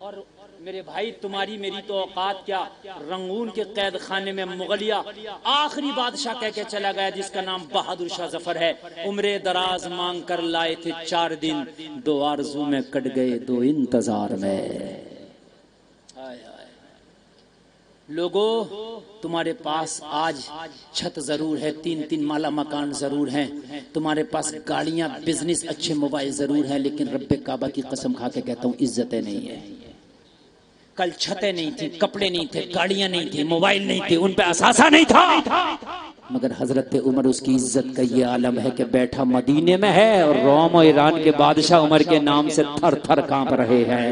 मेरे भाई तुम्हारी मेरी तो औकात क्या, रंगून के कैद खाने में मुगलिया आखिरी बादशाह कह के चला गया जिसका नाम बहादुर शाह जफर है। उम्रे दराज मांग कर लाए थे 4 दिन, 2 आरज़ू में कट गए 2 इंतजार में। लोगों, तुम्हारे पास आज छत जरूर है, 3-3 माला मकान जरूर हैं, तुम्हारे पास गाड़ियां, बिजनेस, अच्छे मोबाइल जरूर हैं, लेकिन रब्बे काबा की कसम खा के कहता हूं इज्जतें नहीं है। कल छतें नहीं थी, कपड़े नहीं थे, गाड़ियां नहीं थी, मोबाइल नहीं थे, उन पे असासा नहीं था, मगर हजरत उमर उसकी इज्जत का ये आलम है कि बैठा मदीने में है और रोम और ईरान के बादशाह उमर के नाम से थर थर कांप रहे हैं।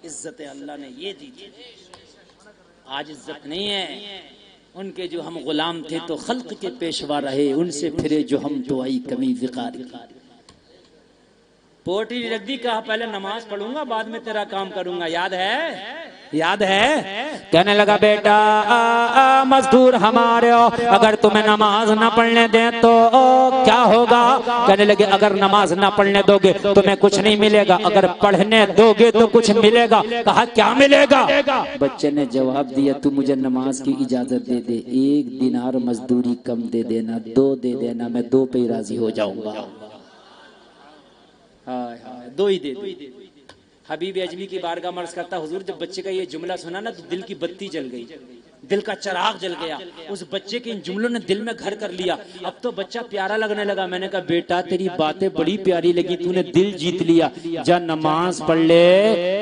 इज्जत अल्लाह ने ये दी थी, आज इज्जत नहीं है। उनके जो हम गुलाम थे तो खल्क के पेशवा रहे, उनसे फिरे जो हम तो आई कमी विकारी। पोटी रख दी, कहा पहले नमाज पढ़ूंगा बाद में तेरा काम करूंगा, याद है? याद है? कहने लगा बेटा मजदूर हमारे हो, अगर तुम्हें नमाज ना पढ़ने दें तो क्या होगा? कहने लगे अगर नमाज ना पढ़ने दोगे तुम्हें कुछ नहीं मिलेगा, अगर पढ़ने दोगे तो कुछ मिलेगा। कहा क्या मिलेगा? बच्चे ने जवाब दिया तू मुझे नमाज की इजाजत दे दे, 1 दिनार मजदूरी कम दे देना, 2 दे देना, मैं 2 पे ही राजी हो जाऊंगा। हाँ 2 ही दे दे। हबीब अजमी की बारगाह में अर्ज करता हुजूर जब बच्चे का ये जुमला सुना ना तो दिल की बत्ती जल गई, दिल का चिराग जल गया। उस बच्चे के इन जुमलों ने दिल में घर कर लिया, अब तो बच्चा प्यारा लगने लगा। मैंने कहा बेटा तेरी बातें बड़ी प्यारी लगी, तूने दिल जीत लिया, जा नमाज पढ़ ले,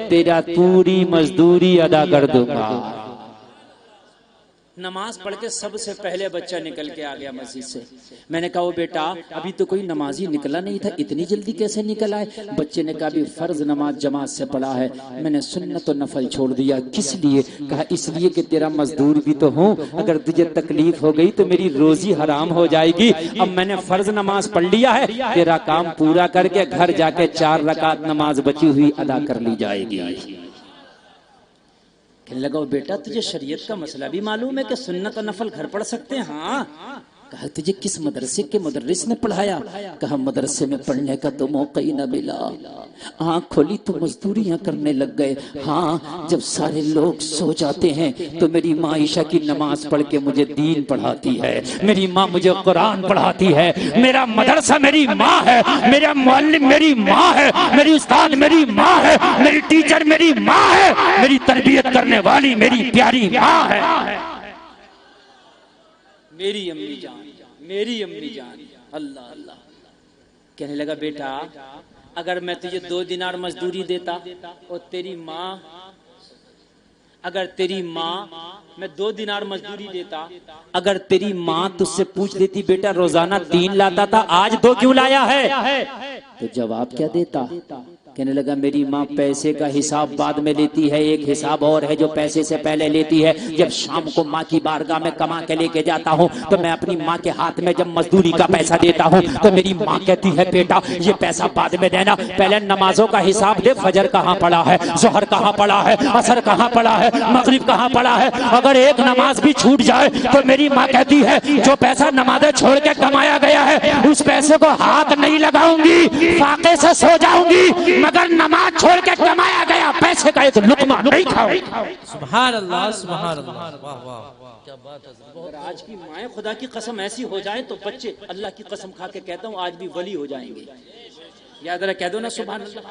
तेरा पूरी मजदूरी अदा कर दूंगा। नमाज पढ़ के सबसे पहले बच्चा निकल के आ गया मस्जिद से। मैंने कहा वो बेटा अभी तो कोई नमाजी निकला नहीं था, इतनी जल्दी कैसे निकल आए? बच्चे ने कहा भी फर्ज नमाज जमात से पढ़ा है, मैंने सुन्नत और नफल छोड़ दिया। किस लिए? कहा इसलिए कि तेरा मजदूर भी तो हूँ, अगर तुझे तकलीफ हो गई तो मेरी रोजी हराम हो जाएगी। अब मैंने फर्ज नमाज पढ़ लिया है, तेरा काम पूरा करके घर जाके 4 रकात नमाज बची हुई अदा कर ली जाएगी। कहने लगा बेटा तुझे शरीयत का मसला भी मालूम है कि सुन्नत और नफल घर पढ़ सकते हैं? हाँ। कहा तुझे किस मदरसे के मुदर्रिस ने पढ़ाया? कहा मदरसे में पढ़ने का तो मौका ही न मिला, आँख खोली तो मजदूरियां करने लग गए। हाँ जब सारे लोग सो जाते हैं तो मेरी माँ ईशा की नमाज पढ़ के मुझे दीन पढ़ाती है, मेरी माँ मुझे कुरान पढ़ाती है, मेरा मदरसा मेरी माँ है, मेरा मुअल्लिम मेरी माँ है, मेरी उस्ताद मेरी माँ है, मेरी टीचर मेरी माँ है, मेरी तरबियत करने वाली मेरी प्यारी माँ है, मेरी अम्मी जान, मेरी अम्मी जान। अल्लाह अल्लाह। कहने लगा बेटा अगर मैं तुझे 2 दिनार मजदूरी देता और तेरी माँ, अगर तेरी माँ, मैं 2 दिनार मजदूरी देता, अगर तेरी माँ तुझसे पूछ देती बेटा रोजाना 3 लाता था आज 2 क्यों लाया है, तो जवाब क्या देता? कहने लगा मेरी माँ पैसे का हिसाब बाद में लेती है, एक हिसाब और है जो पैसे से पहले लेती है। जब शाम को माँ की बारगाह में कमा के लेके जाता हूँ तो मैं अपनी माँ के हाथ में जब मजदूरी का पैसा देता हूँ तो मेरी माँ कहती है बेटा ये पैसा बाद में देना, पहले नमाजों का हिसाब दे, फजर कहाँ पड़ा है, जोहर कहाँ पड़ा है, असर कहाँ पड़ा है, मगरिब कहाँ पड़ा है। अगर एक नमाज भी छूट जाए तो मेरी माँ कहती है जो पैसा नमाजें छोड़ के कमाया गया है उस पैसे को हाथ नहीं लगाऊंगी, फाके से सो जाऊंगी, मगर नमाज छोड़ के कमाया गया पैसे का एक लुकमा नहीं खाओ। सुभान अल्लाह, सुभान अल्लाह, वाह वाह क्या बात है। अगर आज की माएँ खुदा की कसम ऐसी हो जाए तो बच्चे अल्लाह की कसम खा के कहता हूँ आज भी वली हो जाएंगे। याद रहा, कह दो ना सुभान अल्लाह।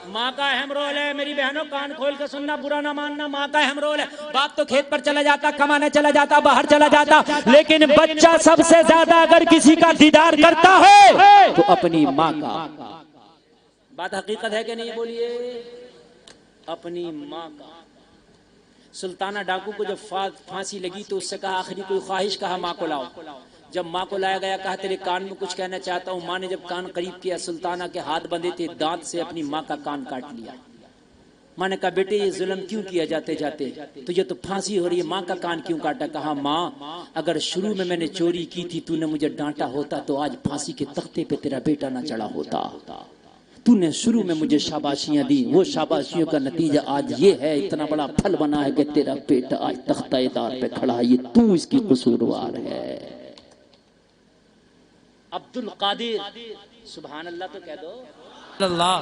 माँ का अहम रोल है मेरी बहनों, कान खोल के सुनना, बुरा ना मानना, माँ का अहम रोल है। बाप तो खेत पर चला जाता, कमाने चला जाता, बाहर चला जाता, लेकिन बच्चा सबसे ज्यादा अगर किसी का दीदार करता है तो अपनी माँ का। बात हकीकत है कि नहीं बोलिए? अपनी माँ का। सुल्ताना डाकू को जब फांसी लगी तो उससे कहा आखिरी कोई ख्वाहिश, कहा माँ को लाओ। जब माँ को लाया गया कहा तेरे कान में कुछ कहना चाहता हूँ। माँ ने जब कान करीब किया सुल्ताना के हाथ बंधे थे, दांत से अपनी माँ का कान काट लिया। माँ ने कहा बेटे ये जुल्म क्यों किया जाते जाते, तुझे तो फांसी हो रही है, माँ का कान क्यों काटा? कहा माँ अगर शुरू में मैंने चोरी की थी, तूने मुझे डांटा होता तो आज फांसी के तख्ते पे तेरा बेटा ना चढ़ा होता। तूने शुरू में मुझे शाबाशियां दी, वो शाबाशियों का नतीजा आज ये है, इतना बड़ा फल बना है कि तेरा बेटा आज तख्ता-ए-दार पे खड़ा है, ये तू इसकी कसूरवार है। अब्दुल कादिर, सुभान अल्लाह तो कह दो। अल्लाह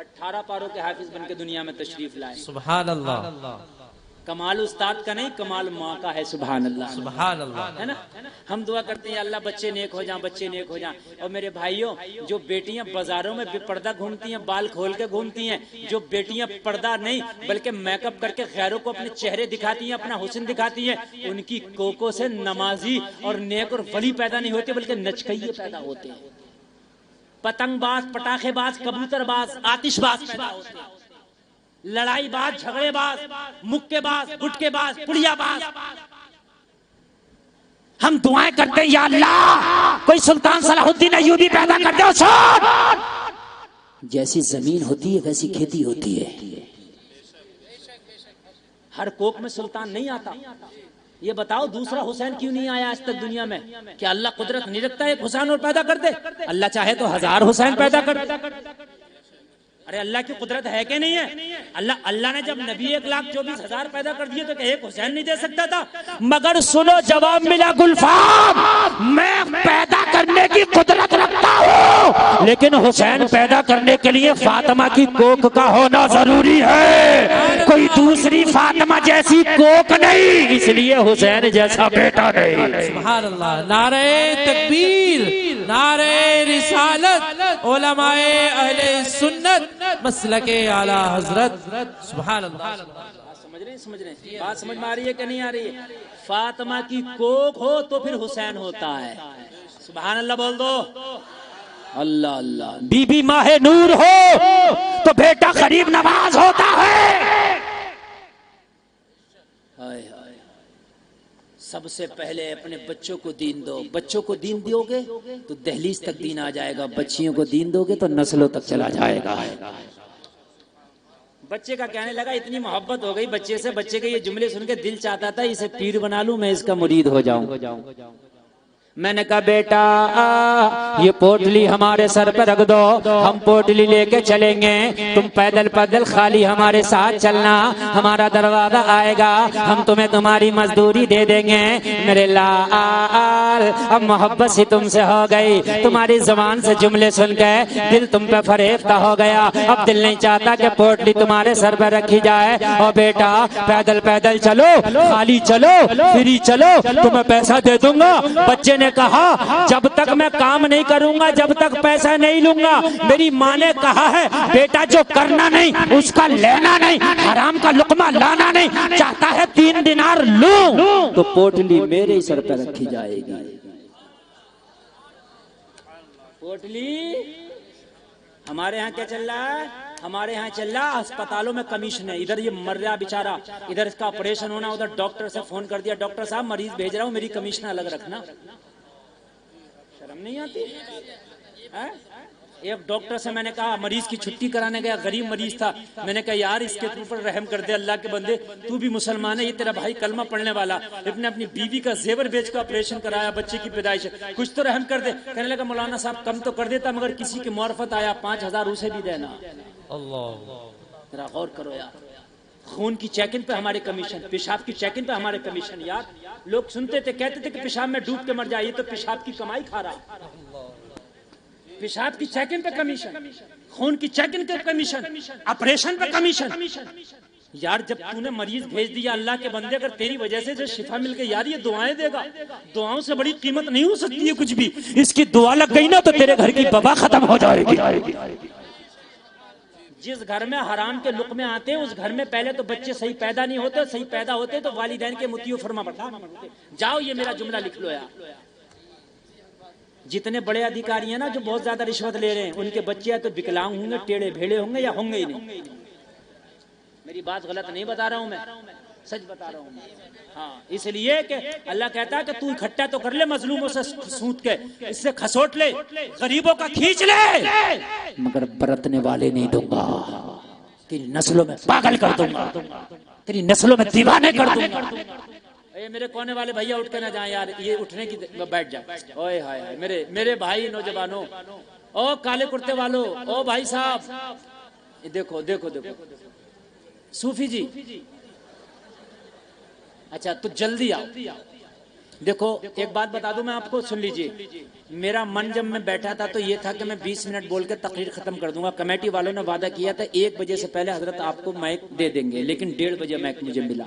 18 पारों के हाफिज बन के दुनिया में तशरीफ लाए। सुभान अल्लाह। कमाल उस्ताद का नहीं, कमाल माँ का है। सुभान अल्लाह, सुभान अल्लाह। है ना। हम दुआ करते हैं अल्लाह बच्चे नेक हो जाएं, बच्चे नेक हो जाएं। और मेरे भाइयों, जो बेटियां बाजारों में बेपर्दा घूमती हैं, बाल खोल के घूमती हैं, जो बेटियां पर्दा नहीं बल्कि मेकअप करके गैरों को अपने चेहरे दिखाती हैं, अपना हुस्न दिखाती हैं, उनकी कोकों से नमाजी और नेक और वली पैदा नहीं होते बल्कि नचकइये पैदा होते हैं। पतंगबाज, पटाखेबाज, कबूतरबाज, आतिशबाज पैदा होते हैं। लड़ाईबाज, झगड़ेबाज, मुक्केबाज, गुटकेबाज, पुड़ियाबाज। हम दुआएं करते हैं या अल्लाह कोई सुल्तान सलाहुद्दीन अय्यूबी पैदा कर दो। जैसी जमीन होती है वैसी खेती होती है। हर कोक में सुल्तान नहीं आता। ये बताओ दूसरा हुसैन क्यों नहीं आया आज तक दुनिया में? क्या अल्लाह कुदरत नहीं रखता एक हुसैन और पैदा कर दे? अल्लाह चाहे तो 1000 हुसैन पैदा कर दे। अरे अल्लाह की कुदरत है कि नहीं है? अल्लाह ने जब नबी 1,24,000 पैदा कर दिए तो क्या एक हुसैन नहीं दे सकता था? मगर सुनो जवाब मिला गुलफाम, मैं पैदा करने की कुदरत रखता हूँ, लेकिन हुसैन पैदा करने के लिए फातिमा की कोख का होना जरूरी है। कोई दूसरी फातिमा जैसी कोख नहीं, इसलिए हुसैन जैसा बेटा नहीं। सुभान अल्लाह। नारे तकबीर, नारे रिसालत, उलमाए अहले सुन्नत, मसलके आला हजरत। सुभान अल्लाह। समझ रहे बात समझ में आ रही है कि नहीं आ रही है? फातिमा की कोख हो तो फिर हुसैन होता है। सुभान अल्लाह बोल दो। अल्लाह अल्लाह। बीबी माहे नूर हो तो बेटा गरीब नवाज होता है। हाय हाय। सबसे पहले अपने बच्चों को दीन दो। बच्चों को दीन दोगे तो दहलीज तक दीन आ जाएगा, बच्चियों को दीन दोगे तो नस्लों तक चला जाएगा। बच्चे का कहने लगा, इतनी मोहब्बत हो गई बच्चे से, बच्चे के ये जुमले सुन के दिल चाहता था इसे पीर बना लूं, मैं इसका मुरीद हो जाऊं। मैंने कहा बेटा ये पोटली हमारे सर पर रख दो, हम पोटली लेके चलेंगे, तुम पैदल पैदल खाली हमारे साथ चलना, हमारा दरवाजा आएगा, हम तुम्हें तुम्हारी मजदूरी दे देंगे। मेरे लाल अब मोहब्बत सी तुमसे हो गई, तुम्हारी जुबान से जुमले सुन के दिल तुम पे फरेफ्ता हो गया। अब दिल नहीं चाहता कि पोटली तुम्हारे सर पर रखी जाए। और बेटा पैदल पैदल चलो, खाली चलो, फ्री चलो, तुम्हें पैसा दे दूंगा। बच्चे ने कहा जब तक मैं काम नहीं करूंगा, जब तक पैसा नहीं लूंगा। मेरी माँ ने कहा है बेटा जो करना नहीं उसका लेना नहीं, हराम का लुकमा लाना नहीं। चाहता है 3 दिनार लूं तो पोटली मेरे ही सर पर रखी जाएगी। पोटली हमारे यहाँ क्या चल रहा है? हमारे यहाँ चल रहा अस्पतालों में कमीशन है। इधर ये मर रहा बेचारा, इधर इसका ऑपरेशन होना, उधर डॉक्टर से फोन कर दिया, डॉक्टर साहब मरीज भेज रहा हूँ, मेरी कमीशन अलग रखना। शर्म नहीं आती है? एक डॉक्टर से मैंने कहा, मरीज की छुट्टी कराने गया, गरीब मरीज था, मैंने कहा यार इसके ऊपर रहम कर दे, अल्लाह के बंदे तू भी मुसलमान है, ये तेरा भाई कलमा पढ़ने वाला, इसने अपनी बीवी का जेवर बेच कर ऑपरेशन कराया, बच्चे की पैदाइश है, कुछ तो रहम कर दे। कहने लगा मौलाना साहब कम तो कर देता, मगर किसी की मार्फत आया 5,000 उसे भी देना। अल्लाह जरा गौर करो यार। खून की चेकिंग पे हमारे कमीशन, पेशाब की चेकिंग पे हमारे कमीशन। यार लोग सुनते थे, कहते थे कि पेशाब में डूब के मर जाए, ये तो पेशाब की कमाई खा रहा। पेशाब की चेकिंग पे कमीशन, खून की चेकिंग पे कमीशन, ऑपरेशन पे कमीशन। यार जब तूने मरीज भेज दिया, अल्लाह के बंदे अगर तेरी वजह से जो शिफा मिल गई, यार ये दुआएं देगा, दुआओं से बड़ी कीमत नहीं हो सकती है कुछ भी। इसकी दुआ लग गई ना तो तेरे घर की बवा खत्म हो जाएगी। जिस घर में हराम के लुक़मे आते हैं उस घर में पहले तो बच्चे सही पैदा नहीं होते, सही पैदा होते तो वालिदैन के मुतियो फरमा पड़ता। जाओ ये मेरा जुमला लिख लो यार। जितने बड़े अधिकारी हैं ना जो बहुत ज्यादा रिश्वत ले रहे हैं, उनके बच्चे या तो विकलांग होंगे, टेढ़े भेड़े होंगे, या होंगे ही नहीं। मेरी बात गलत नहीं बता रहा हूं मैं, सच बता रहा हूं। हाँ, इसलिए कि अल्लाह कहता है कि तू इकट्ठा तो कर ले मजलूमों से सूत के, इससे खसोट ले, गरीबों का खींच ले, मगर बरतने वाले नहीं दूंगा। तेरी नस्लों में पागल कर दूंगा, तेरी नस्लों में दीवाने कर दूंगा। ये मेरे कोने वाले भैया उठ के ना जाए यार, ये उठने की बैठ जाए। ओए हाय हाय, मेरे भाई नौजवानों, ओ काले कुर्ते वालों, ओ भाई साहब, देखो देखो देखो सूफी जी, अच्छा तो जल्दी आओ। देखो एक बात बता दूं मैं आपको, सुन लीजिए। मेरा मन जब मैं बैठा था तो ये था कि मैं 20 मिनट बोल के तकरीर खत्म कर दूंगा। कमेटी वालों ने वादा किया था 1 बजे से पहले हजरत आपको माइक दे देंगे, लेकिन 1:30 बजे माइक मुझे मिला।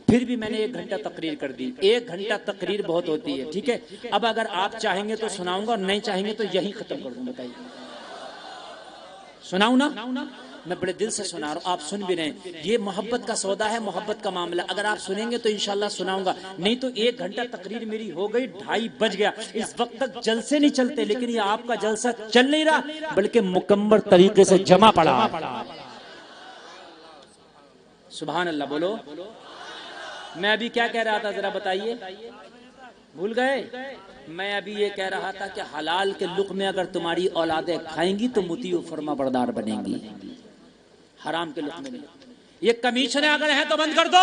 फिर भी मैंने 1 घंटा तकरीर कर दी। 1 घंटा तकरीर बहुत होती है, ठीक है। अब अगर आप चाहेंगे तो सुनाऊंगा और नहीं चाहेंगे तो यही खत्म कर दूं। बताइए, सुनाऊं ना? मैं बड़े दिल से सुना रहा हूँ, आप सुन भी रहे हैं। ये मोहब्बत का सौदा है, मोहब्बत का मामला। अगर आप सुनेंगे तो इंशाल्लाह सुनाऊंगा, नहीं तो 1 घंटा तकरीर मेरी हो गई, 2:30 बज गया। इस वक्त तक जलसे नहीं चलते, लेकिन ये आपका जलसा चल नहीं रहा, बल्कि मुकम्मल तरीके से जमा पड़ा। सुभान अल्लाह बोलो। मैं अभी क्या कह रहा था जरा बताइए, भूल गए? मैं अभी ये कह रहा था कि हलाल के लुक़मे अगर तुम्हारी औलादें खाएंगी तो मुतीउ फरमा बरदार बनेंगी, हराम के लुक़मे नहीं। ये कमीशन अगर है तो बंद कर दो।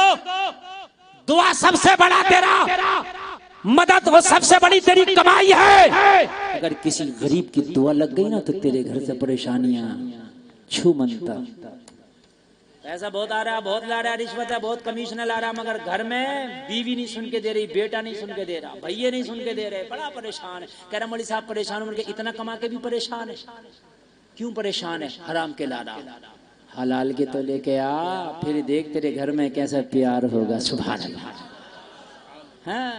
दुआ सबसे बड़ा तेरा, मदद वो सबसे बड़ी तेरी कमाई है। अगर किसी गरीब की दुआ लग गई ना तो तेरे घर से परेशानियां छू मनता। पैसा बहुत आ रहा, बहुत ला रहा, रिश्वत है, बहुत कमीशन ला रहा, मगर घर में बीवी नहीं सुन के दे रही, बेटा नहीं सुन के दे रहा, भैया नहीं सुन के दे रहे, बड़ा परेशान है। कह रहा मौलवी साहब परेशान हो, इतना कमा के भी परेशान है। क्यों परेशान है? हराम के ला रहा, हलाल के तो लेके आ, फिर देख तेरे घर में कैसा प्यार होगा। सुभान अल्लाह। हाँ,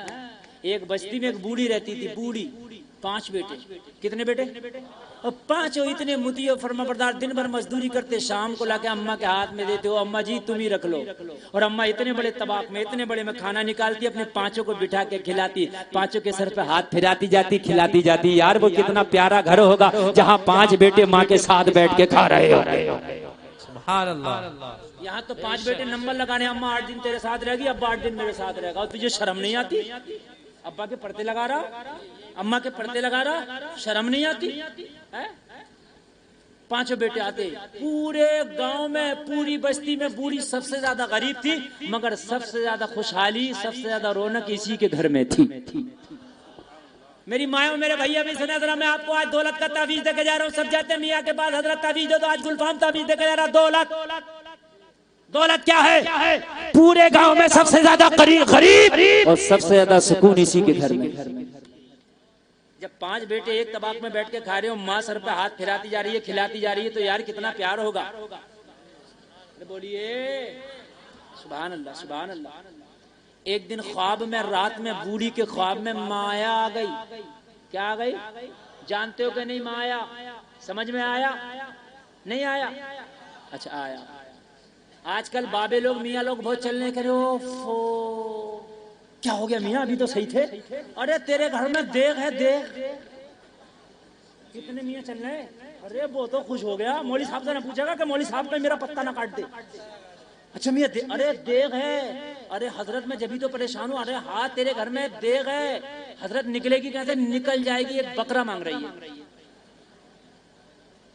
एक बस्ती में एक बूढ़ी रहती थी, बूढ़ी, 5 बेटे। कितने बेटे? और 5 इतने मुतीयो फरमाबरदार, दिन भर मजदूरी करते, शाम को लाके अम्मा के हाथ में देते हो, अम्मा जी तुम ही रख लो। और अम्मा इतने बड़े तबाक में, इतने बड़े में खाना निकालती, अपने 5 को बिठा के खिलाती, 5 के सर पे हाथ फिराती जाती, खिलाती जाती। यार वो कितना प्यारा घर होगा जहाँ 5 बेटे माँ के साथ बैठ के खा रहे हो। सुभान अल्लाह। यहाँ तो 5 बेटे नंबर लगाने, अम्मा 8 दिन तेरे साथ रहेगी, अब्बा 8 दिन मेरे साथ रहेगा। और तुझे शर्म नहीं आती? अब्बा के पर्दे लगा रहा, अम्मा के पर्दे लगा रहा, शर्म नहीं आती है? 5 बेटे आते, पूरे गांव में, पूरी बस्ती में बूढ़ी सबसे ज्यादा गरीब थी, मगर सबसे ज्यादा खुशहाली, सबसे ज्यादा रौनक इसी के घर में थी। मेरी माँ और मेरे भैया भी सुना जरा, मैं आपको आज दौलत का तावीज देके जा रहा हूँ। सब जाते मियाँ के पास, हजरत तावीज दो, तो आज गुलफाम तावीज देके जा रहा। दौलत क्या है? पूरे गांव में सबसे ज्यादा गरीब और सबसे ज्यादा सुकून इसी के घर में। जब 5 बेटे एक तबाक में बैठ के खा रहे हो, माँ सर पे हाथ फिराती जा रही है, खिलाती जा रही है, तो यार कितना प्यार होगा। बोलिए सुभान अल्लाह, सुभान अल्लाह। एक दिन ख्वाब में, रात में, बूढ़ी के ख्वाब में माया आ गई। क्या आ गई? जानते हो कि नहीं? माया। समझ में आया? नहीं आया? अच्छा आया। आजकल बाबे लोग, मियाँ लोग बहुत चलने करे। क्या हो गया मियाँ, अभी तो सही थे। अरे तेरे घर में देग है, देग। कितने मियाँ चल रहे? अरे वो तो खुश हो गया, मौलवी साहब से ना पूछेगा कि मौलवी साहब का मेरा पत्ता ना काट दे। अच्छा मियाँ अरे देग है। अरे हजरत मैं जब भी तो परेशान हूँ। अरे हाँ तेरे घर में देग है। हजरत निकलेगी कैसे? निकल जाएगी, एक बकरा मांग रही है।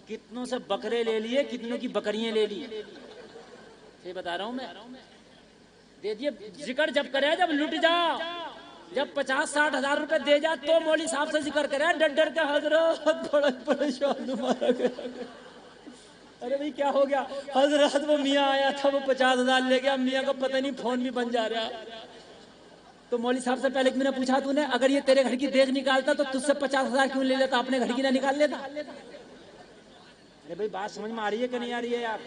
कितनों से बकरे ले लिए, कितनों की बकरियां ले ली, ये बता रहा हूं मैं। दे दिए। जिक्र जब करे, जब लुट जा, जब 50-60 हजार रुपए दे जा तो मौलवी साहब से जिक्र करे, डर डर के हजरत बड़ा परेशान मारा गया। अरे भाई क्या हो गया? हजरत वो मियाँ आया था, वो 50 हजार ले गया। मियाँ को पता नहीं फोन भी बन जा रहा। तो मौलवी साहब से पहले मैंने पूछा, तूने अगर ये तेरे घर की देख निकालता तो तुझसे 50 हजार क्यों ले लेता? अपने घर की ना निकाल लेता? अरे भाई बात समझ में आ रही है कि नहीं आ रही है यार?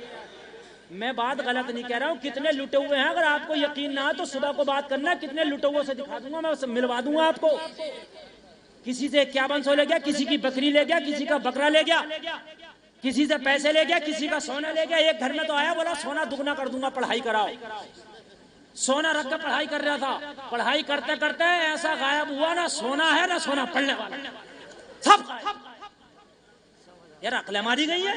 मैं बात गलत नहीं कह रहा हूँ। कितने लुटे हुए हैं, अगर आपको यकीन ना हो तो सुबह को बात करना, कितने लुटे हुए से दिखा दूंगा, मैं उससे मिलवा दूंगा आपको। किसी से 5100 ले गया, किसी की बकरी ले गया, किसी का बकरा ले गया, किसी से पैसे ले गया, किसी का सोना ले गया। एक घर में तो आया, बोला सोना दुगना कर दूंगा, पढ़ाई कराओ। सोना रख कर पढ़ाई कर रहा था। पढ़ाई करते करते ऐसा गायब हुआ, ना सोना है ना सोना पढ़ने वाला, सब यार अक्ल मारी गई है।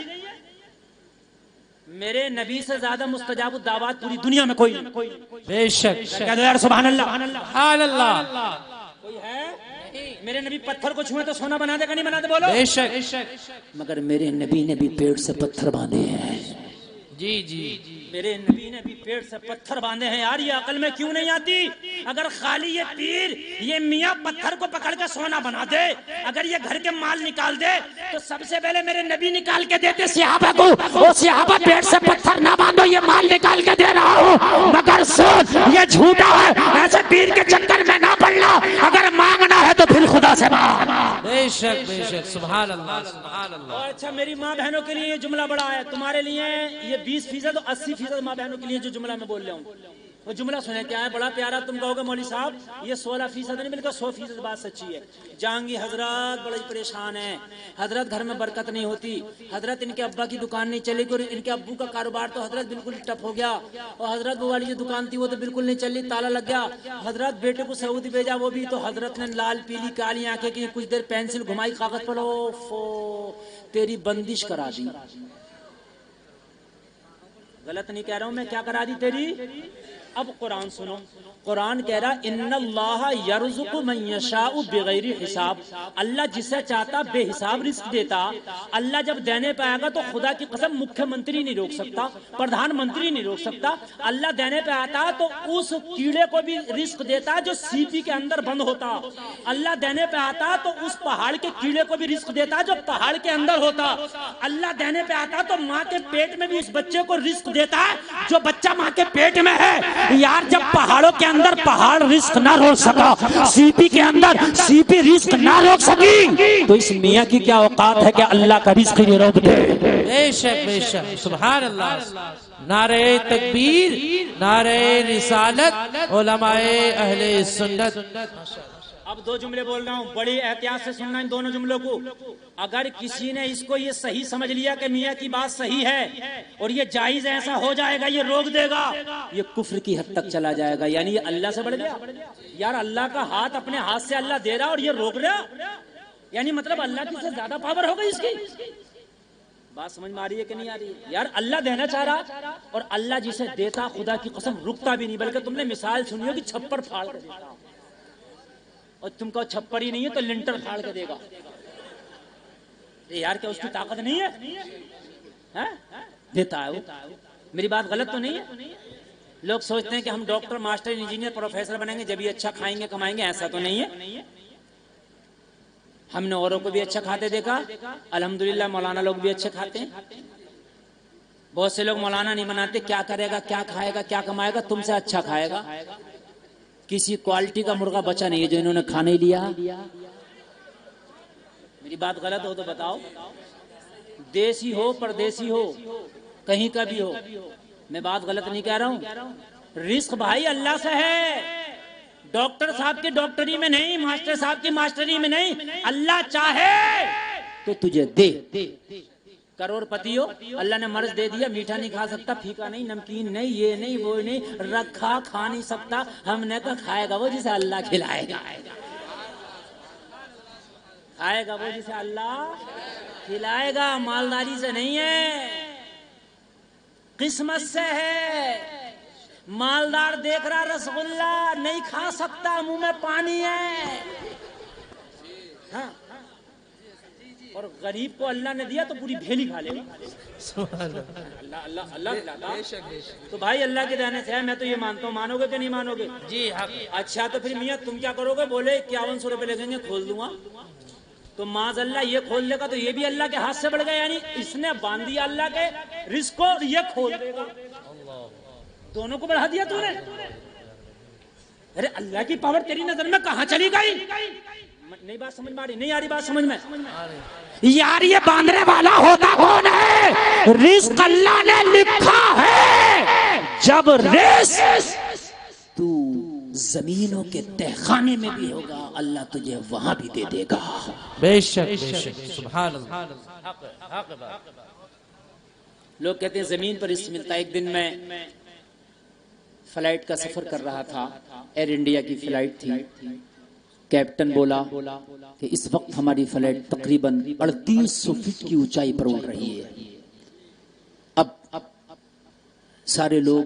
मेरे नबी से ज्यादा मुस्तजाब दावत पूरी दुनिया में कोई नहीं। बेशक। यार सुभान अल्लाह, सुभान अल्लाह। कोई है? मेरे नबी पत्थर को छुए तो सोना बना दे, नहीं बना दे? बोलो बेशक। मगर मेरे नबी ने भी पेड़ से पत्थर बांधे हैं। जी जी। मेरे नबी ने भी पेड़ से पत्थर बांधे हैं। यार ये अकल में क्यों नहीं आती? अगर खाली ये पीर, ये मियाँ पत्थर को पकड़ के सोना बना दे, अगर ये घर के माल निकाल दे, तो सबसे पहले मेरे नबी निकाल के देते सहाबा को, ओ सहाबा पेड़ से पत्थर ना बांधो, ये माल निकाल के दे रहा हूँ। मगर सुन, ये झूठा है, ऐसे पीर के चक्कर में ना पड़ना। खुदा से बात। बेशक बेशक, सुभान अल्लाह सुभान अल्लाह। और अच्छा, मेरी माँ बहनों के लिए ये जुमला बड़ा है, तुम्हारे लिए ये 20% और 80% माँ बहनों के लिए जो जुमला मैं बोल रहा हूँ वो जुमला सुने। क्या है? बड़ा प्यारा। तुम कहोगे मौली साहब ये 16% नहीं बल्कि 100% बात सच्ची है। जहांगीर हजरत बड़ी परेशान है, हजरत घर में बरकत नहीं होती, हजरत इनके अब्बा की दुकान नहीं चलेगी और इनके अब्बू का कारोबार तो हजरत बिल्कुल टप हो गया, और हजरत वो वाली जो दुकान थी वो तो बिल्कुल नहीं चली, ताला लग गया। हजरत बेटे को सऊदी भेजा, वो भी तो हजरत ने लाल पीली काली आंखें की, कुछ देर पेंसिल घुमाई कागज पर, तेरी बंदिश करा दी। गलत नहीं कह रहा हूं मैं, क्या करा दी तेरी? अब कुरान सुनो, कुरान कह रहा इन्नल्लाह यर्ज़ुक़ु मन यशाउ बिगैरि हिसाब। अल्लाह जिसे चाहता बेहिसाब रिस्क देता। अल्लाह जब देने पे आएगा तो खुदा की कसम मुख्यमंत्री नहीं रोक सकता, प्रधानमंत्री नहीं रोक सकता। अल्लाह देने पे आता तो उस कीड़े को भी रिस्क देता जो सीपी के अंदर बंद होता। अल्लाह देने पे आता तो उस पहाड़ के कीड़े को भी रिस्क देता जो पहाड़ के अंदर होता। अल्लाह देने पे आता तो माँ के पेट में भी उस बच्चे को रिस्क देता है जो बच्चा माँ के पेट में है। यार जब पहाड़ों के अंदर पहाड़ रिस्क ना रोक सका, सीपी के अंदर सीपी रिस्क ना रोक सकी, तो इस मियाँ की क्या औकात है कि अल्लाह का रिस्क नहीं रोक दे। बेशक बेशक, सुभान अल्लाह। नारे तकबीर, नारे रिसालत, उलमाए अहले सुन्नत। अब दो जुमले बोल रहा हूँ, बड़ी एहतियात से सुनना इन दोनों जुमलों को। अगर किसी ने इसको ये सही समझ लिया कि मियाँ की बात सही है और ये जायज ऐसा हो जाएगा, ये रोक देगा, ये कुफ्र की हद तक चला जाएगा, यानी ये अल्लाह से बढ़ गया। यार अल्लाह का हाथ अपने हाथ से अल्लाह दे रहा और ये रोक रहा, यानी मतलब अल्लाह की से ज्यादा पावर हो गई इसकी। बात समझ में आ रही है कि नहीं आ रही है? यार अल्लाह देना चाह रहा और अल्लाह जिसे देता खुदा की कसम रुकता भी नहीं, बल्कि तुमने मिसाल सुनी होगी छप्पर फाड़ कर देता, और तुमको छप्पर ही नहीं है तो लिंटर फाड़ के देगा। यार क्या उसकी ताकत नहीं है? देता है वो। मेरी बात गलत तो नहीं है? लोग सोचते हैं कि हम डॉक्टर, मास्टर, इंजीनियर, प्रोफेसर बनेंगे जब ये अच्छा खाएंगे कमाएंगे, ऐसा तो नहीं है। हमने औरों को भी अच्छा खाते देखा, अल्हम्दुलिल्लाह मौलाना लोग भी अच्छे खाते हैं। बहुत से लोग मौलाना नहीं बनाते, क्या करेगा, क्या खाएगा, क्या कमाएगा, तुमसे अच्छा खाएगा। किसी क्वालिटी का मुर्गा बचा नहीं है जो इन्होंने खाने लिया। मेरी बात गलत हो तो बताओ। देसी हो परदेसी हो कहीं का भी हो, मैं बात गलत नहीं कह रहा हूं। रिस्क भाई अल्लाह से है, डॉक्टर साहब की डॉक्टरी में नहीं, मास्टर साहब की मास्टरी में नहीं। अल्लाह चाहे तो तुझे दे। करोड़पति हो, अल्लाह ने मर्ज दे दिया, मीठा नहीं खा सकता, फीका नहीं, नमकीन नहीं, ये नहीं वो नहीं, रखा खा नहीं सकता, हमने कहा खाएगा वो जिसे अल्लाह खिलाएगा, खाएगा वो जिसे अल्लाह खिलाएगा। मालदारी से नहीं है, किस्मत से है। मालदार देख रहा रसगुल्ला नहीं खा सकता, मुंह में पानी है। हाँ, और गरीब को अल्लाह ने दिया तो पूरी भेली खा लेगा। अल्लाह अल्लाह अल्लाह खिलाता। तो भाई अल्लाह के देने से है, मैं तो ये मानता हूँ। मानोगे कि नहीं मानोगे? जी हाँ। अच्छा तो फिर मियाँ तुम क्या करोगे? बोले 5100 रुपए लगेंगे, खोल दूंगा। तो माज अल्लाह ये खोल लेगा तो ये भी अल्लाह के हाथ से बढ़ गया, यानी इसने बांध दिया अल्लाह के रिस्क को, ये खोल देगा, दोनों को बढ़ा दिया तूने। अरे अल्लाह की पावर तेरी नजर में कहाँ चली गई? नहीं बात समझ में आ रही? नहीं आ रही बात समझ में? यार ये बांधने वाला होता कौन है? रिस्क अल्लाह ने लिखा है। जब रिस्क तू जमीनों के तहखाने में भी होगा, अल्लाह तुझे वहां भी दे देगा। बेशक बेशक, सुभान अल्लाह। लोग कहते हैं जमीन पर रिस्क मिलता है। एक दिन मैं फ्लाइट का सफर कर रहा था, एयर इंडिया की फ्लाइट थी। कैप्टन बोला कि इस वक्त हमारी फ्लाइट तकरीबन 3800 फीट की ऊंचाई पर उड़ रही है। अब सारे लोग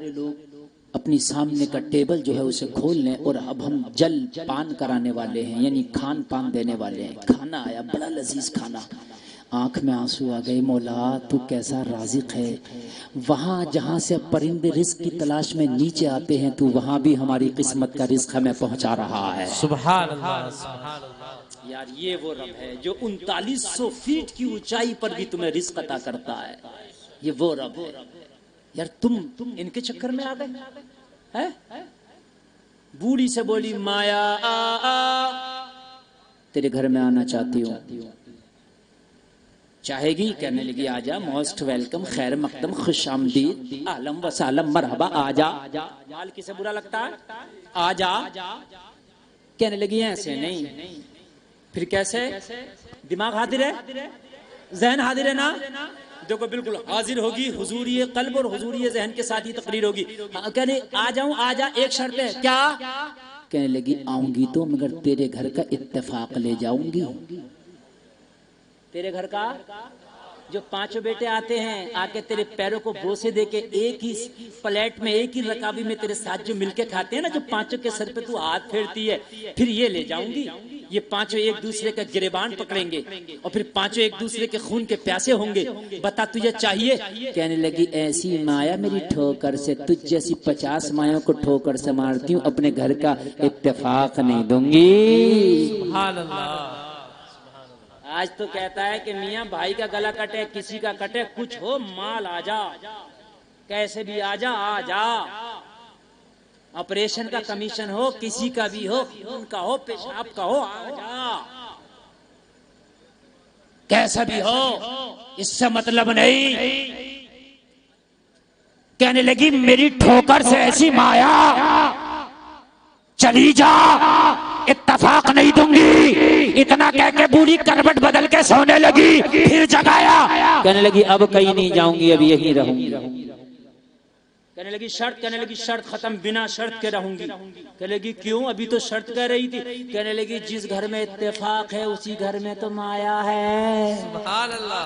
अपनी सामने का टेबल जो है उसे खोल लें और अब हम जल पान कराने वाले हैं, यानी खान पान देने वाले हैं। खाना आया, बड़ा लजीज खाना। आंख में आंसू आ गए, मौला तू कैसा राज़िक है। वहां जहां से परिंदे रिस्क की तलाश में नीचे आते हैं, तू वहां भी हमारी किस्मत का रिस्क हमें पहुंचा रहा है। सुभान अल्लाह, सुभान अल्लाह। यार ये वो रब है जो 3900 फीट की ऊंचाई पर भी तुम्हें रिस्क अता करता है। ये वो रब है। यार तुम इनके चक्कर में आ गए हैं? बूढ़ी से बोली माया आ, तेरे घर में आना चाहती हूँ। चाहेगी? कहने लगी आजा, मोस्ट वेलकम, खैर मकदम, खुश आमदीद, आलम वसालम, मरहबा, आजा। हाल किसे बुरा लगता है? आजा। कहने लगी ऐसे नहीं, फिर कैसे? दिमाग हाजिर है, जहन हाजिर है ना? देखो बिल्कुल हाजिर होगी, हुजूरी कल्ब और हुजूरी जहन के साथ ही तकरीर होगी। कहने आ जाऊं, आजा, एक शर्त है। क्या? कहने लगी आऊंगी तो मगर तेरे घर का इत्तेफाक ले जाऊंगी। तेरे घर का जो पांचों बेटे आते हैं, आके तेरे पैरों को बोसे देके एक ही प्लेट में, एक ही रकाबी में तेरे साथ जो मिलके खाते हैं ना, जो पांचों के सर पे तू हाथ फेरती है, फिर ये ले जाऊंगी। ये पांचों एक दूसरे का गिरेबान पकड़ेंगे और फिर पांचों एक दूसरे के खून के प्यासे होंगे। बता तुझे चाहिए? कहने लगी ऐसी माया मेरी ठोकर से, तुझ जैसी 50 मायों को ठोकर से मारती हूँ, अपने घर का इत्तेफाक नहीं दूंगी। सुभान अल्लाह। आज तो कहता है कि मियाँ भाई का गला कटे, किसी का कटे, कुछ हो माल आजा, कैसे भी आजा, आजा। ऑपरेशन का कमीशन हो, किसी का भी हो, खून का हो, पेशाब का हो, आजा, कैसा भी हो, इससे मतलब नहीं। कहने लगी मेरी ठोकर से ऐसी माया, चली जा, इत्तेफाक नहीं दूंगी। इतना कह के बूढ़ी करवट बदल के सोने लगी, फिर जगाया। कहने लगी अब कहीं नहीं जाऊंगी, अब यहीं रहूंगी। कहने लगी शर्त? कहने लगी शर्त खत्म, बिना शर्त के रहूंगी। कहने लगी क्यों? अभी तो शर्त कह रही थी। कहने लगी जिस घर में इत्तेफाक है उसी घर में तो माया है। सुभान अल्लाह।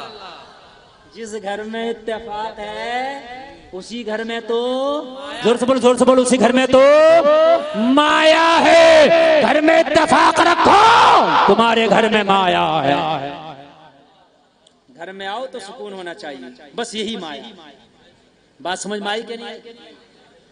जिस घर में इत्तेफाक है उसी घर में तो, जोर से बोलो, जोर से बोलो, उसी घर में तो माया है। घर में इत्तेफाक रखो, तुम्हारे घर में माया है। घर में आओ तो सुकून होना चाहिए, बस यही माया। बात समझ में आई कि नहीं?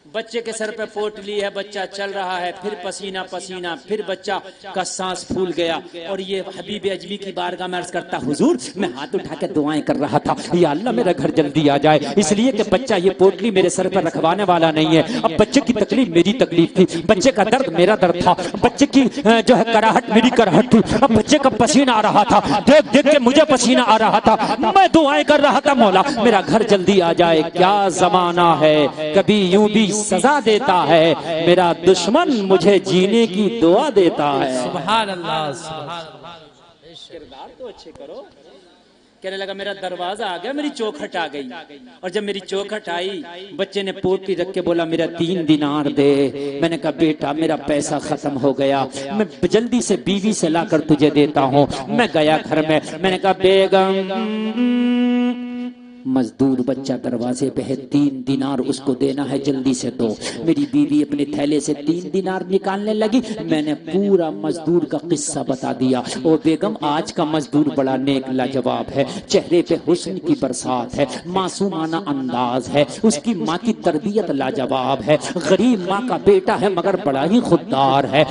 बच्चे के सर पे पोटली है, बच्चा चल रहा है, फिर पसीना पसीना, फिर बच्चा का सांस फूल गया और ये हबीब अजमी की बारगाह में अर्ज करता हुजूर मैं हाथ उठा के दुआएं कर रहा था, या अल्लाह मेरा घर जल्दी आ जाए, इसलिए कि बच्चा ये पोटली मेरे सर पर रखवाने वाला नहीं है। अब बच्चे की तकलीफ मेरी तकलीफ थी, बच्चे का दर्द मेरा दर्द था, बच्चे की जो है कराहट मेरी कराहट थी। अब बच्चे का पसीना आ रहा था, देख देख के मुझे पसीना आ रहा था, मैं दुआएं कर रहा था मौला मेरा घर जल्दी आ जाए। क्या जमाना है, कभी यूं भी सजा देता है, मेरा दुश्मन मुझे जीने की दुआ देता है। सुभान अल्लाह, सुभान अल्लाह। किरदार तो अच्छे करो। कहने लगा मेरा दरवाजा आ गया, मेरी चौखट आ गई, और जब मेरी चौखट आई बच्चे ने पोटली रख के बोला मेरा 3 दिनार दे। मैंने कहा बेटा मेरा पैसा खत्म हो गया, मैं जल्दी से बीवी से लाकर तुझे देता हूँ। मैं गया घर में, मैंने कहा बेगम, मजदूर बच्चा दरवाजे पे है, 3 दिनार उसको देना है, जल्दी से दो। मेरी बीवी अपने थैले से 3 दिनार निकालने लगी। मैंने पूरा मजदूर का किस्सा बता दिया। ओ बेगम आज का मजदूर बड़ा नेक लाजवाब है, चेहरे पे हुस्न की बरसात है, मासूमाना अंदाज है, उसकी माँ की तरबियत लाजवाब है, गरीब माँ का बेटा है मगर बड़ा ही खुददार है,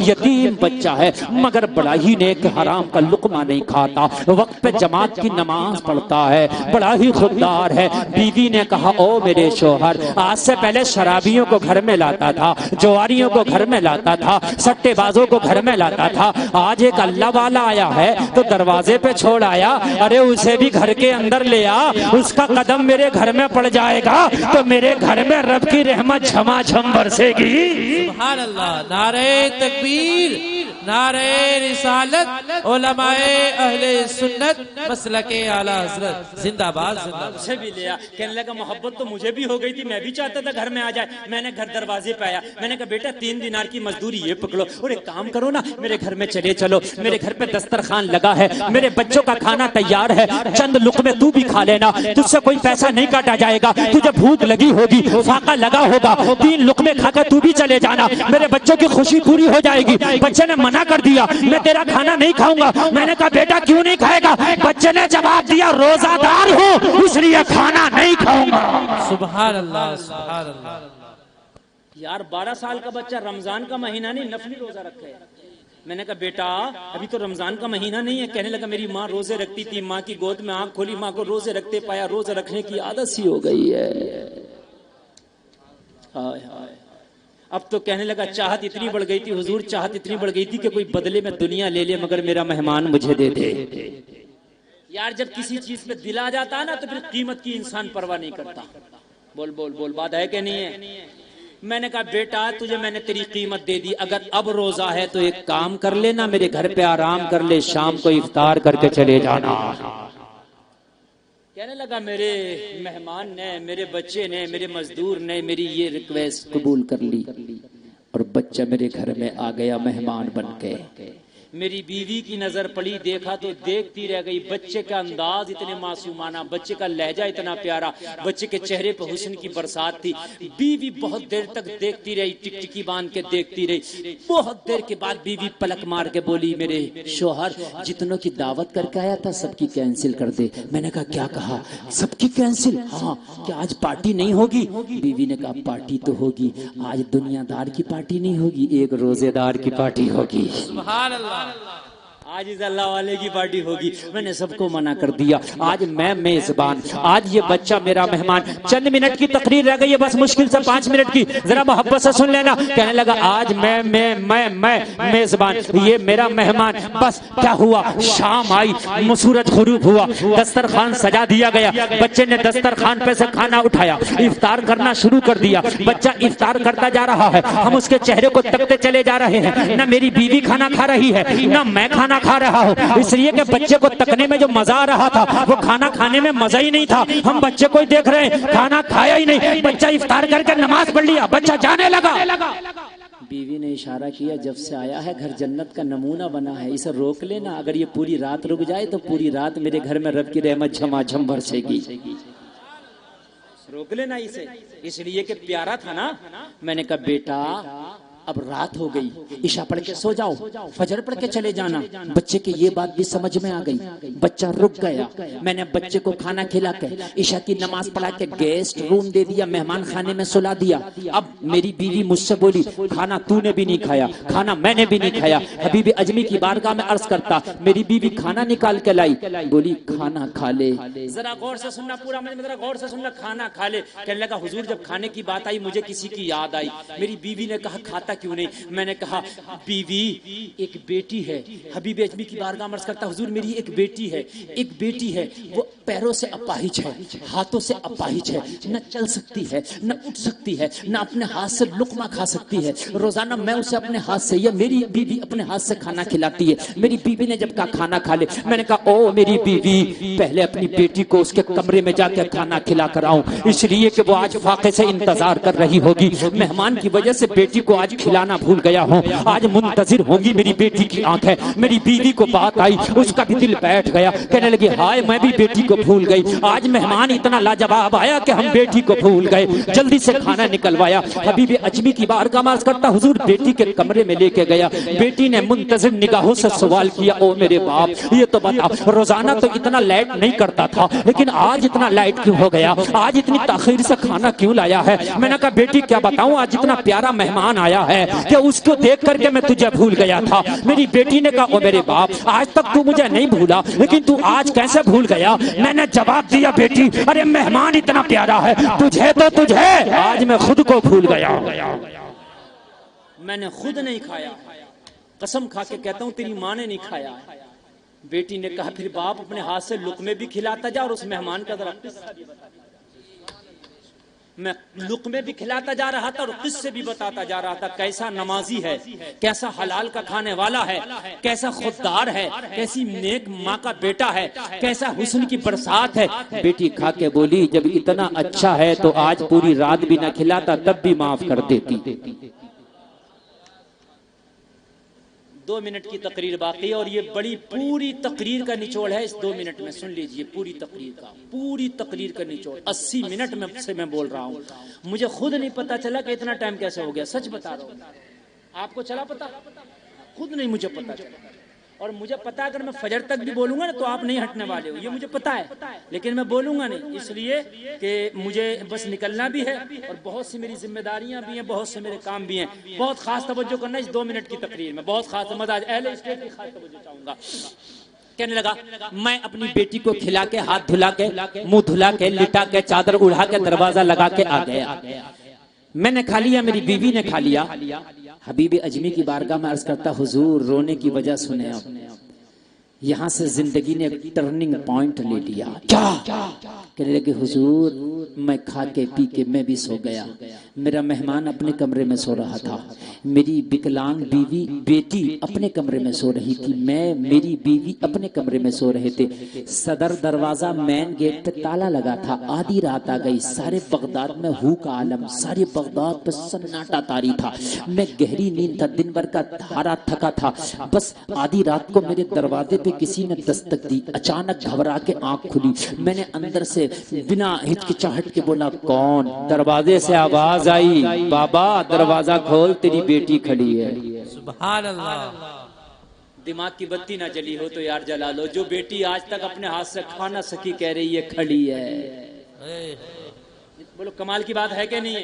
यतीम बच्चा है मगर बड़ा ही नेक, हराम का लुकमा नहीं खाता, वक्त पे जमात की नमाज पढ़ता है, बड़ा ही खुददार है। बीवी ने कहा ओ मेरे शोहर, आज से पहले शराबियों को घर में लाता था, जुआरियों को घर में लाता था, सट्टेबाजों को घर में लाता था, आज एक अल्लाह वाला आया है तो दरवाजे पे छोड़ आया, अरे उसे भी घर के अंदर ले आ, उसका कदम मेरे घर में पड़ जाएगा तो मेरे घर में रब की रहमत झमाझम बरसेगी। सुभान अल्लाह। नारे तकबीर, नारे रिसालत, उलमाए अहले सुन्नत मसलके आला हजरत जिंदाबाद। उसे भी लिया। कहने लगा मोहब्बत तो मुझे भी हो गई थी, मैं भी चाहता था घर में आ जाए। मैंने घर दरवाजे पे आया, मैंने कहा बेटा 3 दिनार की मजदूरी ये पकड़ो और एक काम करो ना मेरे घर में चले चलो, मेरे घर पे दस्तरखान लगा है, मेरे बच्चों का खाना तैयार है, चंद लुकमे तू भी खा लेना, तुझसे कोई पैसा नहीं काटा जाएगा, तुझे भूख लगी होगी, फाका लगा होगा, 3 लुकमे खाकर तू भी चले जाना, मेरे बच्चों की खुशी पूरी हो जाएगी। बच्चे ने मना कर दिया, मैं तेरा खाना नहीं खाऊंगा। मैंने कहा बेटा क्यों नहीं खाएगा? बच्चे ने जवाब दिया रोजादार हूँ इसलिए खाना नहीं खाऊंगा। सुभान अल्लाह, सुभान अल्लाह। यार 12 साल का बच्चा रमजान का महीना नहीं नफली रोजा रखे। मैंने कहा बेटा अभी तो रमजान का महीना नहीं है। कहने लगा मेरी माँ रोजे रखती थी, माँ की गोद में आंख खोली, माँ को रोजे रखते पाया, रोजे रखने की आदत सी हो गई है। हाय हाय। अब तो कहने लगा चाहत इतनी बढ़ गई थी हुजूर, चाहत इतनी बढ़ गई थी कि कोई बदले में दुनिया ले ले मगर मेरा मेहमान मुझे दे दे। यार जब किसी चीज पे दिल आ जाता है ना तो फिर कीमत की इंसान परवाह नहीं करता। बोल बोल बोल, बात है कि नहीं है? मैंने कहा बेटा तुझे मैंने तेरी कीमत दे दी, अगर अब रोजा है तो एक काम कर लेना, मेरे घर पे आराम कर ले, शाम को इफ्तार करके चले जाना। कहने लगा मेरे मेहमान ने, मेरे बच्चे ने, मेरे मजदूर ने मेरी ये रिक्वेस्ट कबूल कर ली और बच्चा मेरे घर में आ गया मेहमान बन के। मेरी बीवी की नजर पड़ी, देखा तो देखती रह गई। बच्चे का अंदाज इतने मासूमाना, बच्चे का लहजा इतना प्यारा, बच्चे के चेहरे पर हुस्न की बरसात थी। बीवी बहुत देर तक देखती रही, टिकटिकी बांध के देखती रही। बहुत देर के बाद बीवी पलक मार के बोली मेरे शोहर जितनों की दावत करके आया था सबकी कैंसिल कर दे। मैंने कहा क्या कहा? सबकी कैंसिल? हाँ, क्या आज पार्टी नहीं होगी? बीवी ने कहा पार्टी तो होगी, आज दुनियादार की पार्टी नहीं होगी, एक रोजेदार की पार्टी होगी। सुभान अल्लाह। आज इस अल्लाह वाले की पार्टी होगी। मैंने सबको मना कर दिया, आज मैं मेजबान, आज ये बच्चा मेरा मेहमान। चंद मिनट की तकरीर रह गई है, बस मुश्किल से 5 मिनट की, जरा मोहब्बत से सुन लेना। कहने लगा आज मैं मेजबान, ये मेरा मेहमान। बस क्या हुआ, शाम आई, सूरज गुरूब हुआ, दस्तरखान सजा दिया गया। बच्चे ने दस्तरखान पे से खाना उठाया, इफ्तार करना शुरू कर दिया। बच्चा इफ्तार करता जा रहा है, हम उसके चेहरे को तकते चले जा रहे हैं। ना मेरी बीवी खाना खा रही है, ना मैं खाना खा रहा हूँ, इसलिए कि बच्चे को तकने में जो मजा आ रहा था वो खाना खाने में मजा ही नहीं था। हम बच्चे को ही देख रहे हैं, खाना खाया ही नहीं। बच्चा इफ्तार करके नमाज पढ़ लिया, बच्चा जाने लगा। बीवी ने इशारा किया जब से आया है घर जन्नत का नमूना बना है, इसे रोक लेना, अगर ये पूरी रात रुक जाए तो पूरी रात मेरे घर में रब की रहमत झमाझम बरसेगी। रोक लेना इसे, इसलिए कि प्यारा था ना। मैंने कहा बेटा अब रात हो गई, ईशा पढ़ के सो जाओ, फजर पढ़ के चले जाना। बच्चे की ये बात भी समझ में आ गई, बच्चा रुक गया। मैंने बच्चे को खाना खिला के ईशा की नमाज पढ़ा के गेस्ट रूम दे दिया, मेहमान खाने में सुला दिया। अब मेरी बीवी मुझसे बोली खाना तूने भी नहीं खाया, खाना मैंने भी नहीं खाया। हबीब अजमी की बारगाह में अर्ज करता, मेरी बीवी खाना निकाल के लाई, बोली खाना खा ले। जरा गौर से सुनना, पूरा जरा गौर से सुनना, खाना खा ले। कहने लगा हुजूर जब खाने की बात आई मुझे किसी की याद आई। मेरी बीवी ने कहा खाता क्यों नहीं? मैंने कहा बीवी एक बेटी है, हबीब अजमी की बारगाह में अर्ज करता हुजूर मेरी एक बेटी है, एक बेटी है, वो पैरों से अपाहिज है, हाथों से अपाहिज है, न चल सकती है, न उठ सकती है, न अपने हाथ से लुकमा खा सकती है। रोजाना मैं उसे अपने हाथ से, या मेरी बीवी अपने हाथ से खाना खिलाती है। मेरी बीवी ने जब कहा खाना खा ले, मैंने कहा ओ मेरी बीवी पहले अपनी बेटी को उसके कमरे में जाकर खाना खिला कर आऊं, इसलिए कि वो आज फाके से इंतजार कर रही होगी। मेहमान की वजह से बेटी को आज खिलाना भूल गया हूँ, आज मुंतजिर होंगी मेरी बेटी की आंखें। मेरी बीवी को बात आई, उसका भी दिल बैठ गया, कहने लगी हाय मैं भी बेटी को भूल गई, आज मेहमान इतना लाजवाब आया कि हम बेटी को भूल गए। जल्दी से खाना निकलवाया, हबीब अजमी की बारगाह में अर्ज करता हुजूर बेटी के कमरे में लेके गया। बेटी ने मुंतजिर निगाहों से सवाल किया ओ मेरे बाप ये तो बता, रोजाना तो इतना लेट नहीं करता था लेकिन आज इतना लेट क्यों हो गया, आज इतनी ताखीर से खाना क्यों लाया है? मैंने कहा बेटी क्या बताऊं, आज इतना प्यारा मेहमान आया है कि उसको देख करके मैं तुझे भूल गया था। मेरी बेटी ने कहा ओ मेरे बाप आज तक तू मुझे नहीं भूला लेकिन तू आज कैसे भूल गया? मैंने जवाब दिया बेटी अरे मेहमान इतना प्यारा है, तुझे तो तुझे, आज मैं खुद को भूल गया। मैंने खुद नहीं खाया, कसम खा के कहता हूं तेरी माँ ने नहीं खाया। बेटी ने कहा फिर बाप अपने हाथ से लुकमे भी खिलाता जा और उस मेहमान का जरा किस्सा भी बता। मैं लुकमे भी खिलाता जा रहा था और किस्से भी बताता जा रहा था, कैसा नमाजी है, कैसा हलाल का खाने वाला है, कैसा खुददार है, कैसी नेक माँ का बेटा है, कैसा हुस्न की बरसात है। बेटी खा के बोली जब इतना अच्छा है तो आज पूरी रात भी ना खिलाता तब भी माफ कर देती। 2 मिनट की तकरीर बाकी है और ये बड़ी पूरी तकरीर का निचोड़ है। इस 2 मिनट में सुन लीजिए पूरी तकरीर का निचोड़। 80 मिनट में से मैं बोल रहा हूँ, मुझे खुद नहीं पता चला कि इतना टाइम कैसे हो गया, सच बता रहा हूँ। आपको चला पता? खुद नहीं मुझे पता चला। और मुझे पता अगर मैं फजर तक भी बोलूंगा ना तो आप नहीं हटने वाले हो, ये मुझे पता है, लेकिन मैं बोलूंगा नहीं इसलिए कि मुझे बस निकलना भी है और बहुत सी मेरी जिम्मेदारियां भी हैं, बहुत से मेरे काम भी हैं। बहुत खास तवज्जो करना इस 2 मिनट की तकरीर में, बहुत खास मजा अहले स्टेज की खास तवज्जो चाहूंगा। कहने लगा मैं अपनी बेटी को खिला के, हाथ धुला के, मुंह धुला के, लिटा के, चादर उड़ा के, दरवाजा लगा के आ गया। मैंने खा लिया, मेरी बीवी ने खा लिया। हबीब अजमी की बारगाह में अर्ज करता, हुजूर रोने की वजह सुने, अब यहां से जिंदगी ने एक टर्निंग पॉइंट ले लिया। क्या कहने लगे, हुजूर मैं खा के पी के मैं भी सो गया, मेरा मेहमान अपने कमरे में सो रहा था, मेरी विकलांग बीवी बेटी अपने कमरे में सो रही थी, मैं मेरी बीवी अपने कमरे में सो रहे थे, सदर दरवाजा मेन गेट पे ताला लगा था, आधी रात आ गई, सारे बगदाद में हू का आलम, सारे बगदाद पे सन्नाटा तारी था, मैं गहरी नींद था, दिन भर का धारा थका था, बस आधी रात को मेरे दरवाजे पे किसी ने दस्तक दी, अचानक घबरा के आंख खुली, मैंने अंदर से बिना हिचकिचाहट के बोला, कौन? दरवाजे से आवाज आई, बाबा दरवाजा खोल, तेरी बेटी खड़ी है। सुभान अल्लाह। दिमाग की बत्ती ना जली हो तो यार जला लो, जो बेटी आज तक अपने हाथ से खा ना सकी कह रही है खड़ी है। बोलो कमाल की बात है कि नहीं है?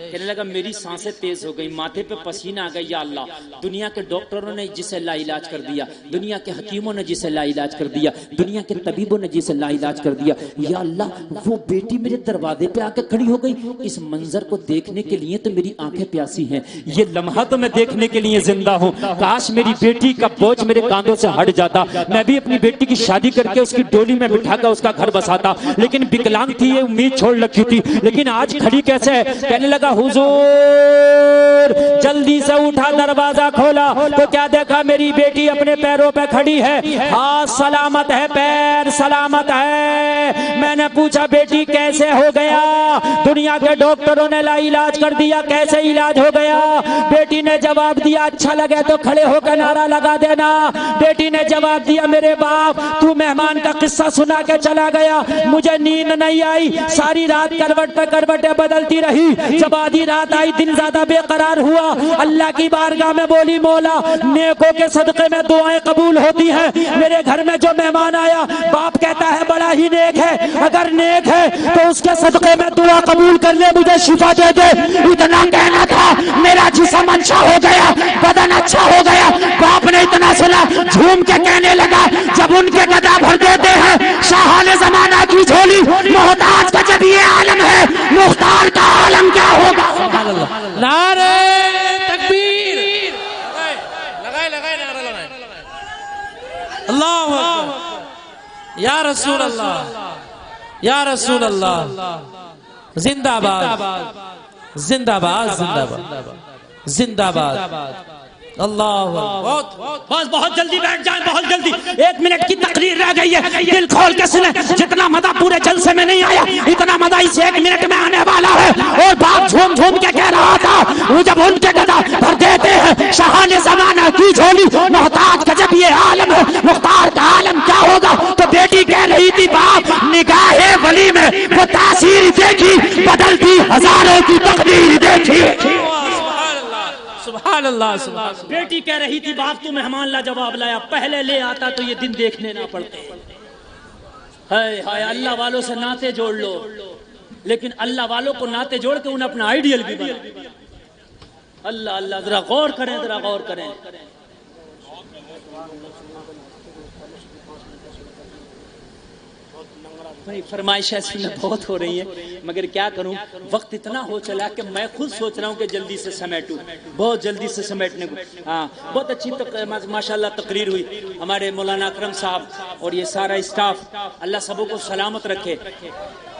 कहने लगा मेरी सांसें तेज हो गई, माथे पे पसीना आ गया, या अल्लाह, दुनिया के डॉक्टरों ने जिसे लाइलाज कर दिया, दुनिया के हकीमों ने जिसे लाइलाज कर दिया, दुनिया के तबीबों ने जिसे लाइलाज कर दिया, या अल्लाह वो बेटी मेरे दरवाजे पे आके खड़ी हो गई। इस मंजर को देखने के लिए तो मेरी आंखें प्यासी हैं, ये लम्हा तो मैं देखने के लिए जिंदा हूँ, काश मेरी बेटी का बोझ मेरे कांधों से हट जाता, मैं भी अपनी बेटी की शादी करके उसकी डोली में बिठाकर उसका घर बसाता, लेकिन विकलांग थी, ये उम्मीद छोड़ रखी थी, लेकिन आज खड़ी कैसे है? कहने लगा, हुजूर जल्दी से उठा, दरवाजा खोला तो क्या देखा, मेरी बेटी अपने पैरों पे खड़ी है, हाथ सलामत है, पैर सलामत है। मैंने पूछा बेटी कैसे हो गया? दुनिया के डॉक्टरों ने इलाज कर दिया, कैसे इलाज हो गया? बेटी ने जवाब दिया, अच्छा लगे तो खड़े होकर नारा लगा देना। बेटी ने जवाब दिया, मेरे बाप तू मेहमान का किस्सा सुना के चला गया, मुझे नींद नहीं आई, सारी रात करवट पे करवटें बदलती रही, जब आधी रात आई दिन ज्यादा बेकरार हुआ, अल्लाह की बारगाह में बोली, मौला नेकों के सदके में दुआएं कबूल होती हैं, मेरे घर में जो मेहमान आया बाप कहता है बड़ा ही नेक है, अगर नेक है तो उसके सदके में दुआ कबूल कर ले, मुझे शिफा दे दे। इतना कहना था, मेरा जिस्म अच्छा हो गया, बदन अच्छा हो गया, बाप ने इतना सुना, झूम के कहने लगा, जब उनके गदा भर देते हैं शाहाने जमाना की झोली, मोहताज का जब ये आलम है, मुख्तार का आलम क्या होगा? नारे तकबीर, लगाए लगाए नारा लगाए, अल्लाहु अकबर, या रसूल अल्लाह, या रसूल अल्लाह, जिंदाबाद जिंदाबाद जिंदाबाद जिंदाबाद। अल्लाह, बहुत जल्दी बैठ जाए, बहुत जल्दी, 1 मिनट की तकरीर रह गई है, दिल खोल के सुने, जितना मजा पूरे जलसे में नहीं आया, इतना मजा इस 1 मिनट में आने वाला है। और बाप झूम झूम के कह रहा था, वो जब उनके गदा भर देते हैं शाहाने जमाना की झोली, मोहताज का जब ये आलम है, मुख्तार का आलम क्या होगा? तो बेटी कह रही थी, बाप निगाहे वली में वो तासीर देखी, बदलती हजारों की तकदीर देखी। सुभान अल्लाह, सुभान अल्लाह। बेटी कह रही थी, बाप तू मेहमान ला जवाब लाया, पहले ले आता तो ये दिन देखने ना पड़ते। हाय हाय, अल्लाह वालों से नाते जोड़ लो, लेकिन अल्लाह वालों को नाते जोड़ के उन्हें अपना आइडियल भी बना। अल्लाह अल्लाह, जरा गौर करें, जरा गौर करें। भाई फरमाइश ऐसी में बहुत हो रही है, मगर क्या करूं, वक्त इतना हो चला कि मैं खुद सोच रहा हूं कि जल्दी से समेटूं, बहुत जल्दी से समेटने को। हाँ, बहुत अच्छी माशाल्लाह तकरीर हुई, हमारे मौलाना अकरम साहब और ये सारा स्टाफ, अल्लाह सबों को सलामत रखे,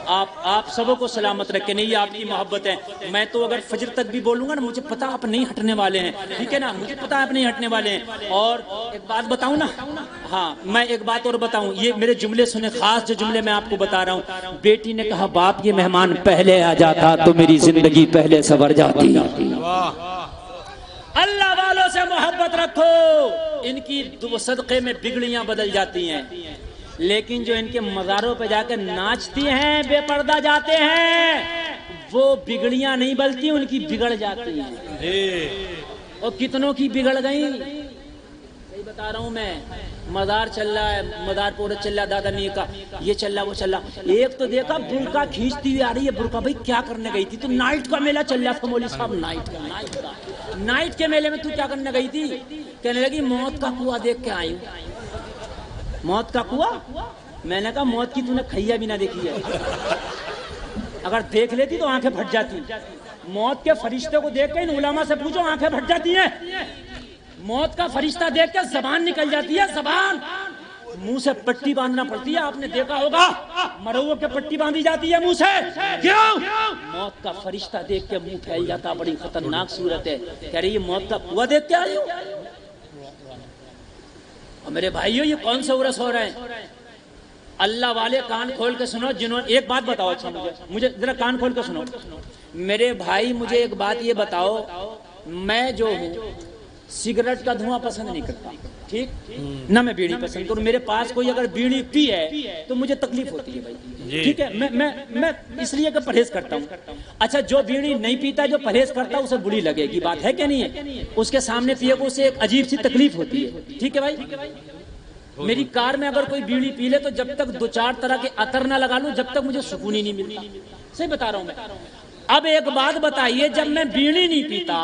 आप सबों को सलामत रखे। नहीं, ये आपकी मोहब्बत है। मैं तो अगर फजर तक भी बोलूंगा ना, मुझे पता आप नहीं हटने वाले हैं, ठीक है ना, मुझे पता आप नहीं हटने वाले हैं। और एक बात बताऊं ना, हाँ मैं एक बात और बताऊं, ये मेरे जुमले सुने, खास जो जुमले मैं आपको बता रहा हूँ। बेटी ने कहा, बाप ये मेहमान पहले आ जाता तो मेरी जिंदगी पहले संवर जाती। अल्लाह वालों से मोहब्बत रखो, इनकी सदक़े में बिगड़ियां बदल जाती हैं, लेकिन जो इनके मज़ारों पे जाकर नाचती हैं, बेपर्दा जाते हैं, वो बिगड़ियां नहीं बल्कि उनकी बिगड़ जाती हैं। और कितनों की बिगड़ गई, सही बता रहा हूं मैं। मज़ार चल रहा है, मज़ार पूरा चल रहा, दादा मियां का ये चल रहा, वो चल रहा। एक तो देखा बुर्का खींचती हुई आ रही है, बुर्का भाई क्या करने गई थी? तो नाइट का मेला चल रहा था मौलवी साहब, नाइट के मेले में तू क्या करने गई थी? कहने लगी मौत का कुआं देख के आई हूं। मौत का कुआं? मैंने कहा मौत की तूने खैया भी ना देखी है। अगर देख लेती तो आंखें फट जाती। मौत के फरिश्ते को देख के इन उलमा से पूछो, आंखें फट जाती हैं। मौत का फरिश्ता देख के जबान निकल जाती है, जबान, मुंह से पट्टी बांधना पड़ती है। आपने देखा होगा मरहुओं के पट्टी बांधी जाती है मुंह से, क्यों? मौत का फरिश्ता देख के मुंह फैल जाता, बड़ी खतरनाक सूरत है। कह रही है मौत का कुआं देख के आई हूं। और मेरे भाइयों, ये कौन सा उरस हो रहा है? अल्लाह वाले कान खोल के सुनो, जिन्होंने, एक बात बताओ, अच्छा मुझे जरा कान खोल के सुनो मेरे भाई, मुझे एक बात ये बताओ, मैं जो हूँ सिगरेट का धुआं पसंद नहीं करता, ठीक ना, मैं बीड़ी पसंद करूं। मेरे पास कोई अगर बीड़ी पी है तो मुझे तकलीफ होती है भाई, ठीक है, मैं इसलिए कि परहेज करता हूं। अच्छा, जो बीड़ी नहीं पीता, जो परहेज करता, उसे बुरी लगेगी, बात है क्या नहीं है? उसके सामने पिए को उसे एक अजीब सी तकलीफ होती है, ठीक है भाई। मेरी कार में अगर कोई बीड़ी पी ले तो जब तक 2-4 तरह के अतर ना लगा लूं, जब तक मुझे सुकून ही नहीं मिलता। सही बता रहा हूं मैं। अब एक बात बताइए, जब मैं बीड़ी नहीं पीता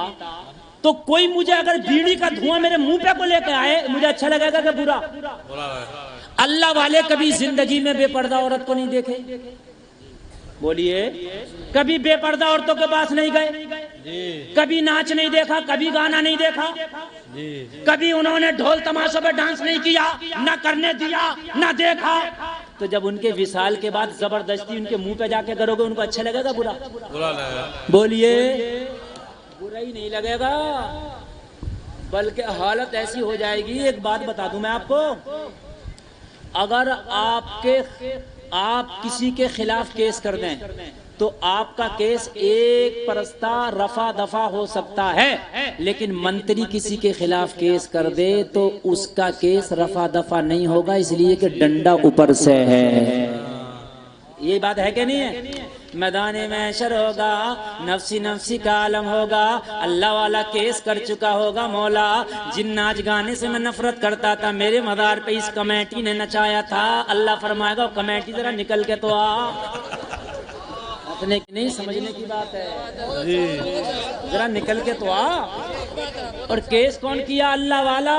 तो कोई मुझे अगर बीड़ी का धुआं मेरे मुंह पे को लेकर आए, मुझे अच्छा लगेगा कि बुरा? अल्लाह वाले कभी जिंदगी में बेपर्दा औरत को नहीं देखे? बोलिए, कभी बेपर्दा औरतों के पास नहीं गए? कभी नाच नहीं देखा, कभी गाना नहीं देखा, कभी उन्होंने ढोल तमाशों पे डांस नहीं किया, ना करने दिया, ना देखा? तो जब उनके विसाल के बाद जबरदस्ती उनके मुंह पे जाके करोगे, उनको अच्छा लगेगा बुरा? बोलिए, बुरा ही नहीं लगेगा, बल्कि हालत ऐसी हो जाएगी। एक बात बता दूं मैं आपको, अगर आप किसी के खिलाफ केस कर दें तो आपका केस एक परस्ता रफा दफा हो सकता है, लेकिन मंत्री किसी के खिलाफ केस कर दे तो उसका केस रफा दफा नहीं होगा, इसलिए कि डंडा ऊपर से है। ये बात है कि नहीं है? मैदाने महशर होगा, नफ्सी नफ्सी का आलम होगा, अल्लाह वाला केस कर चुका होगा, मौला जिन नाच गाने से मैं नफरत करता था, मेरे मदार पे इस कमेटी ने नचाया था, अल्लाह फरमाएगा कमेटी जरा निकल के तो आ। अपने की नहीं समझने की बात है, जरा निकल के तो आ। और केस कौन किया? अल्लाह वाला,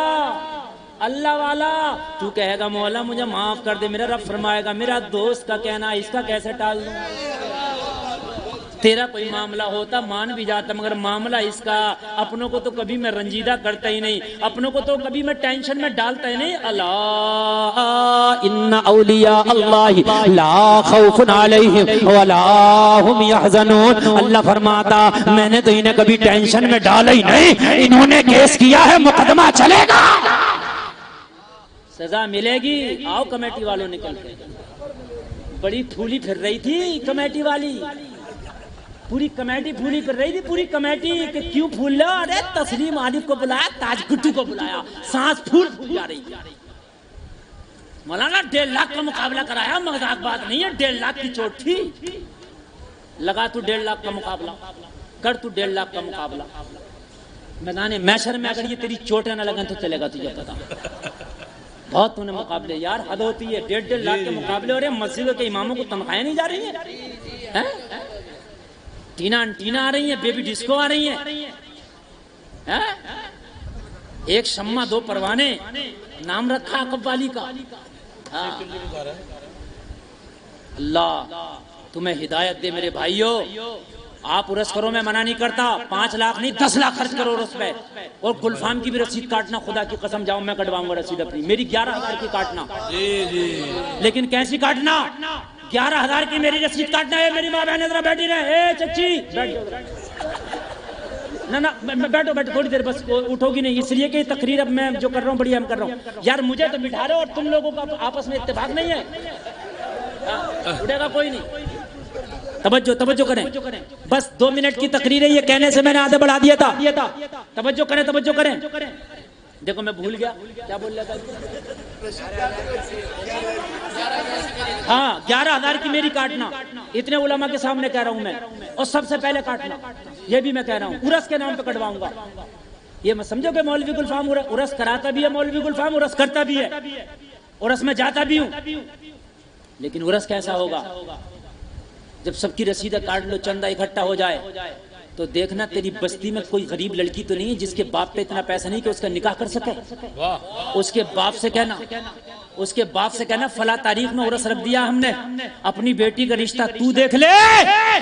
अल्लाह वाला। तू कहेगा मौला मुझे माफ कर दे, मेरा रब फरमाएगा मेरा दोस्त का कहना, इसका कैसे टाल दूं? तेरा कोई मामला होता मान भी जाता, मगर मामला इसका, अपनों को तो कभी मैं रंजीदा करता ही नहीं, अपनों को तो कभी मैं टेंशन में डालता ही नहीं। अल्लाह इन्ना औलिया अल्लाह ला खौफुन अलैहिम वला हुम यहज़नून। अल्लाह फरमाता मैंने तो इन्हें कभी टेंशन में डाला ही नहीं, इन्होंने केस किया है, मुकदमा चलेगा, सजा मिलेगी। आओ कमेटी वालों निकल के। बड़ी फूली फिर रही थी कमेटी वाली, पूरी कमेटी फूली फिर रही थी, पूरी कमेटी कि क्यों फूल लो? अरे तस्लीम आलिफ को बुलाया, ताज गुट्टू को बुलाया, सांस फूल जा रही थी। मौलाना 1.5 लाख का मुकाबला कराया, मजाक बात नहीं है, 1.5 लाख की चोट थी। लगा तू 1.5 लाख का मुकाबला कर, तू 1.5 लाख का मुकाबला। मैदाने मैशर में अगर ये तेरी चोटें न लगन तो चलेगा तुझे पता। बहुत तूने मुकाबले, यार हद होती है, 1.5 लाख के मुकाबले हो रहे, मस्जिदों के इमामों को तनख्वाहें नहीं जा रही है? टीना आ रही है, बेबी डिस्को आ रही है? एक शम्मा 2 परवाने, नाम रखा कव्वाली का। अल्लाह तुम्हें हिदायत दे मेरे भाइयों। आप उरस करो, मैं मना नहीं करता, 5 लाख नहीं 10 लाख खर्च करो उरस पे। और गुलफाम की भी रसीद काटना, खुदा की कसम जाओ मैं कटवाऊंगा रसीद अपनी, मेरी 11,000 की काटना। लेकिन कैसी काटना? 11,000 की मेरी रसीद काटना है। मेरी माँ बहन जरा बैठी रहे, ए चच्ची ना बैठो थोड़ी देर बस, उठोगी नहीं, इसलिए कि तकरीर अब मैं जो कर रहा हूँ बढ़िया हम कर रहा हूँ। यार मुझे तो बिठा रहे हो और तुम लोगों का आपस में इत्तेफाक नहीं है। उठेगा कोई नहीं, तवज्जो करें, बस 2 मिनट की तकरीर है, ये कहने से मैंने आधे बढ़ा दिया था। तवज्जो करें। देखो मैं भूल गया क्या बोल रहा था। हाँ 11,000 की मेरी काटना, इतने उलमा के सामने कह रहा हूं मैं, और सबसे पहले काटना, ये भी मैं कह रहा हूं, उरस के नाम पे कटवाऊंगा। ये मैं समझो कि मौलवी गुलफाम उरस कराता भी है, मौलवी गुलफाम उरस करता भी है, उरस में जाता भी हूं, लेकिन उरस कैसा होगा? जब सबकी रसीदें काट लो, चंदा इकट्ठा हो जाए, तो देखना तेरी बस्ती में कोई गरीब लड़की तो नहीं है जिसके बाप पे इतना पैसा नहीं कि उसका निकाह कर सके। उसके बाप से कहना उसके बाप से कहना फला तारीख में उर्स रख दिया हमने, अपनी बेटी का रिश्ता तू देख ले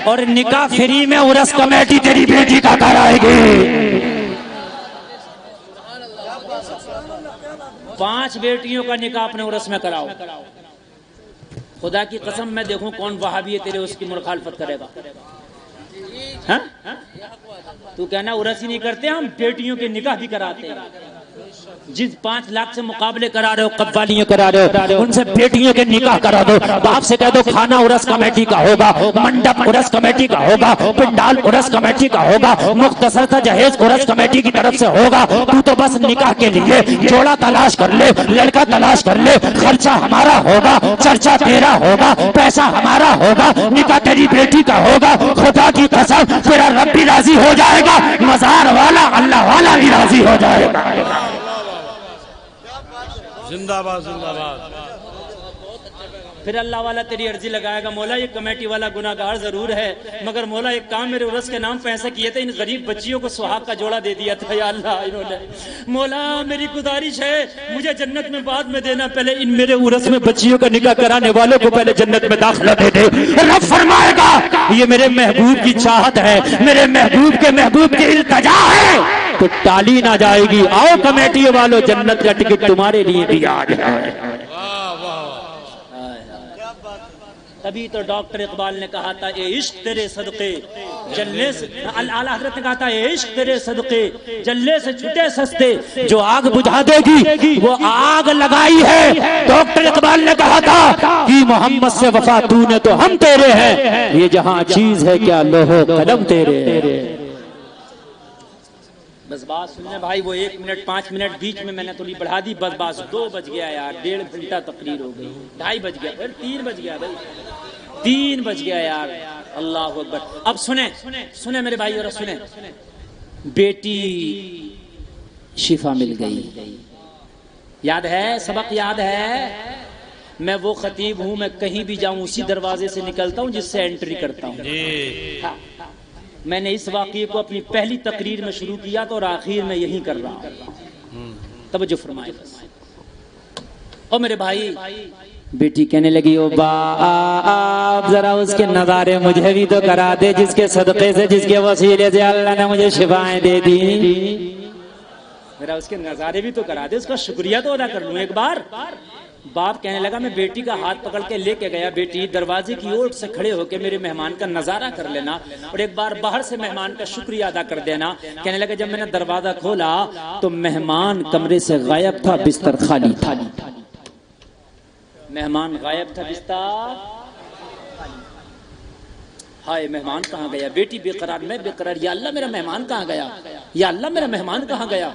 और निकाह फ्री में उर्स कमेटी तेरी बेटी का कराएगी। 5 बेटियों का निकाह अपने उर्स में कराओ। खुदा की कसम मैं देखूं कौन वहाबी है तेरे उसकी मुखालफत करेगा। हाँ? तू कहना उर्स ही नहीं करते हम बेटियों के निकाह भी कराते हैं। जिस 5 लाख से मुकाबले करा रहे हो, कव्वालियां करा रहे हो, उनसे बेटियों के निकाह करा दो। बाप से कह दो खाना उर्स कमेटी का होगा, मंडप उर्स कमेटी का होगा, पंडाल उर्स कमेटी का होगा, मुख्तसर सा जहेज उर्स कमेटी की तरफ से होगा। तू तो बस निकाह के लिए जोड़ा तलाश कर ले, लड़का तलाश कर ले, खर्चा हमारा होगा, चर्चा तेरा होगा, पैसा हमारा होगा, निकाह तेरी बेटी का होगा। खुदा की कसम तेरा रब भी राजी हो जाएगा, मजार वाला अल्लाह वाला भी राजी हो जाएगा। जिंदाबाद जिंदाबाद। फिर अल्लाह वाला तेरी अर्जी लगाएगा, मौला ये कमेटी वाला गुनाहगार जरूर है, मगर मौला एक काम मेरे उर्स के नाम पे ऐसा किए थे, इन गरीब बच्चियों को सुहाग का जोड़ा दे दिया था या अल्लाह इन्होंने। मौला मेरी गुजारिश है मुझे जन्नत में बाद में देना, पहले इन मेरे उर्स में बच्चियों का निकाह कराने वालों को पहले जन्नत में दाखिला दे दे। रब फरमाएगा ये मेरे महबूब की चाहत है, मेरे महबूब की इल्तिजा है, तो टाली ना जाएगी। आओ कमेटी वालों जन्नत का टिकट तुम्हारे लिए भी आज है। तभी तो डॉक्टर इकबाल ने कहा था ए इश्क तेरे सदके जल्ले से, आला हजरत ने कहा था ए इश्क तेरे सदके जल्ले से छुटे सस्ते, जो आग बुझा देगी वो आग लगाई है। डॉक्टर इकबाल ने कहा था कि मोहम्मद से वफा तूने तो हम तेरे हैं, ये जहां चीज है क्या लोहो कदम तेरे। बस बात सुनने भाई, वो 1 मिनट 5 मिनट बीच में मैंने थोड़ी बढ़ा दी, बस 2 बज गया यार, 1.5 घंटा तकरीर हो गई, 2:30 बज गया, फिर 3 बज गया भाई, 3 बज गया यार। अल्लाह अकबर। अब सुने मेरे भाई और सुने, बेटी शिफा मिल गई, याद है सबक याद है। मैं वो खतीब हूं, मैं कहीं भी जाऊं उसी दरवाजे से निकलता हूं जिससे एंट्री करता हूं। मैंने इस वाक़ये को अपनी पहली तकरीर में शुरू किया तो और आखिर में यही कर रहा हूं। तवज्जो फरमाए। और मेरे भाई बेटी कहने लगी ओ बाप जरा उसके नजारे मुझे भी तो करा दे, जिसके सदक़े से जिसके वसीले से अल्लाह ने मुझे शिफाएं दे दी, जरा उसके नजारे भी तो करा दे, उसका शुक्रिया तो अदा कर लूं एक बार। बाप कहने लगा, मैं बेटी का हाथ पकड़ के लेके गया, बेटी दरवाजे की ओर से खड़े होकर मेरे मेहमान का नजारा कर लेना और एक बार बाहर से मेहमान का शुक्रिया अदा कर देना। कहने लगा जब मैंने दरवाजा खोला तो मेहमान कमरे से गायब था, बिस्तर खाली था। मेहमान गायब था, बिस्तर हाय मेहमान कहाँ गया। बेटी बेकरार, मैं बेकरार, या अल्लाह मेरा मेहमान कहाँ गया, या अल्लाह मेरा मेहमान कहाँ गया।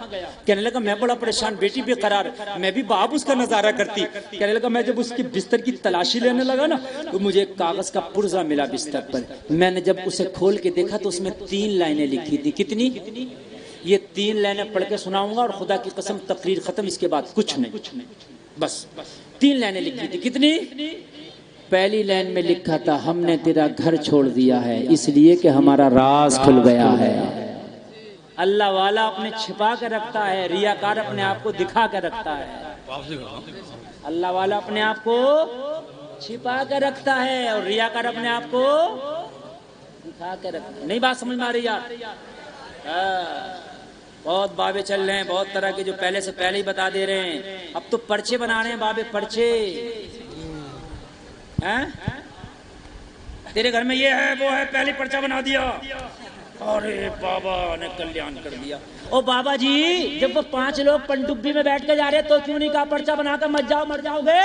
कहने लगा मैं बड़ा परेशान, बेटी बेकरार, मैं भी बाप उसका नजारा करती। कहने लगा मैं जब उसकी बिस्तर की तलाशी लेने लगा ना तो मुझे एक कागज का पुर्जा मिला बिस्तर पर। मैंने जब उसे खोल के देखा तो उसमें 3 लाइनें लिखी थी। कितनी? ये 3 लाइनें पढ़ के सुनाऊंगा और खुदा की कसम तकरीर खत्म, इसके बाद कुछ नहीं, बस 3 लाइनें लिखी थी। कितनी? पहली लाइन में लिखा था हमने तेरा घर छोड़ दिया है इसलिए कि हमारा राज खुल गया है। अल्लाह वाला अपने छिपा के रखता है, रियाकार अपने आप को दिखा के रखता है। अल्लाह वाला अपने आप को छिपा के रखता है और रियाकार अपने आप को दिखा के रखता है। नहीं बात समझ में आ रही यार? बहुत बाबे चल रहे हैं, बहुत तरह के, जो पहले से पहले ही बता दे रहे हैं। अब तो पर्चे बना रहे हैं बाबे, पर्चे हैं? तेरे घर में ये है वो है, पहले पर्चा बना दिया, अरे बाबा ने कल्याण कर दिया। ओ बाबा जी जब वो 5 लोग पनडुब्बी में बैठ के जा रहे तो क्यों नहीं कहा पर्चा बनाकर मत जाओ, मर जाओगे?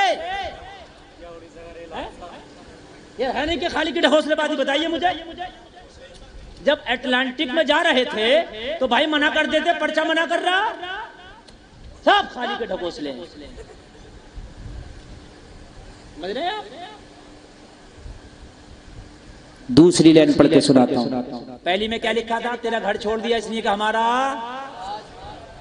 ये है नहीं कि खाली की हौसलेबाजी? बताइए मुझे। जब अटलांटिक में जा रहे थे तो भाई मना कर देते, पर्चा मना कर रहा, सब खाली के ढकोसले। समझ रहे हैं आप? दूसरी लाइन पढ़ के सुनाता हूं। पहली में क्या लिखा था? तेरा घर छोड़ दिया इसलिए कि हमारा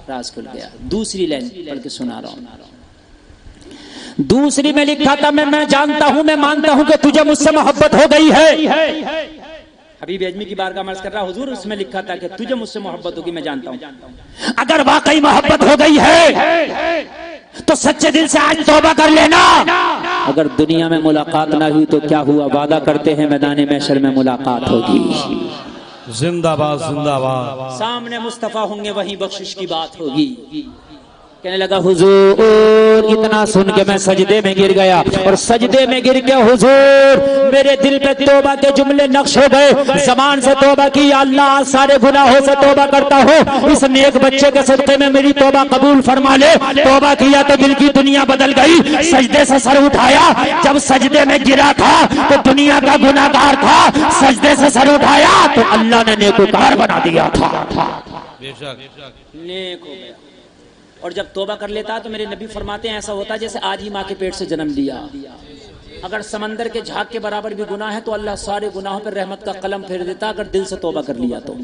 राज खुल गया। दूसरी लाइन पढ़ के सुना रहा हूं। दूसरी में लिखा था मैं जानता हूं, मैं मानता हूं कि तुझे मुझसे मोहब्बत हो गई है। हबीब आजमी की बारगाह में अर्ज कर रहा हुजूर, उसमें लिखा था कि तुझे मुझसे मोहब्बत होगी, मैं जानता हूं। अगर वाकई मोहब्बत हो गई है तो सच्चे दिल से आज तौबा कर लेना। अगर दुनिया में मुलाकात ना हुई तो क्या हुआ, वादा करते हैं मैदान महशर में मुलाकात होगी। जिंदाबाद जिंदाबाद। सामने मुस्तफा होंगे, वहीं बख्शिश की बात होगी। कहने लगा हुजूर, इतना सुन के मैं सजदे में गिर गया, और सजदे में गिर के हुजूर मेरे दिल पे तौबा के जुमले नक्श हो गए। ज़बान से तौबा की, या अल्लाह सारे गुनाहों से तौबा करता हूँ, इस नेक बच्चे के सदक़े में मेरी तौबा कबूल फरमा ले। तौबा किया तो दिल की दुनिया बदल गई। सजदे से सर उठाया, जब सजदे में गिरा था तो दुनिया का गुनाहगार था, सजदे से सर उठाया तो अल्लाह ने नेकूकार बना दिया था। नेक हो गया। और जब तौबा कर लेता तो मेरे नबी फरमाते हैं ऐसा होता है जैसे आज ही माँ के पेट से जन्म लिया। अगर समंदर के झाग के बराबर भी गुनाह है तो अल्लाह सारे गुनाहों पर रहमत का कलम फेर देता, अगर दिल से तौबा कर लिया तो।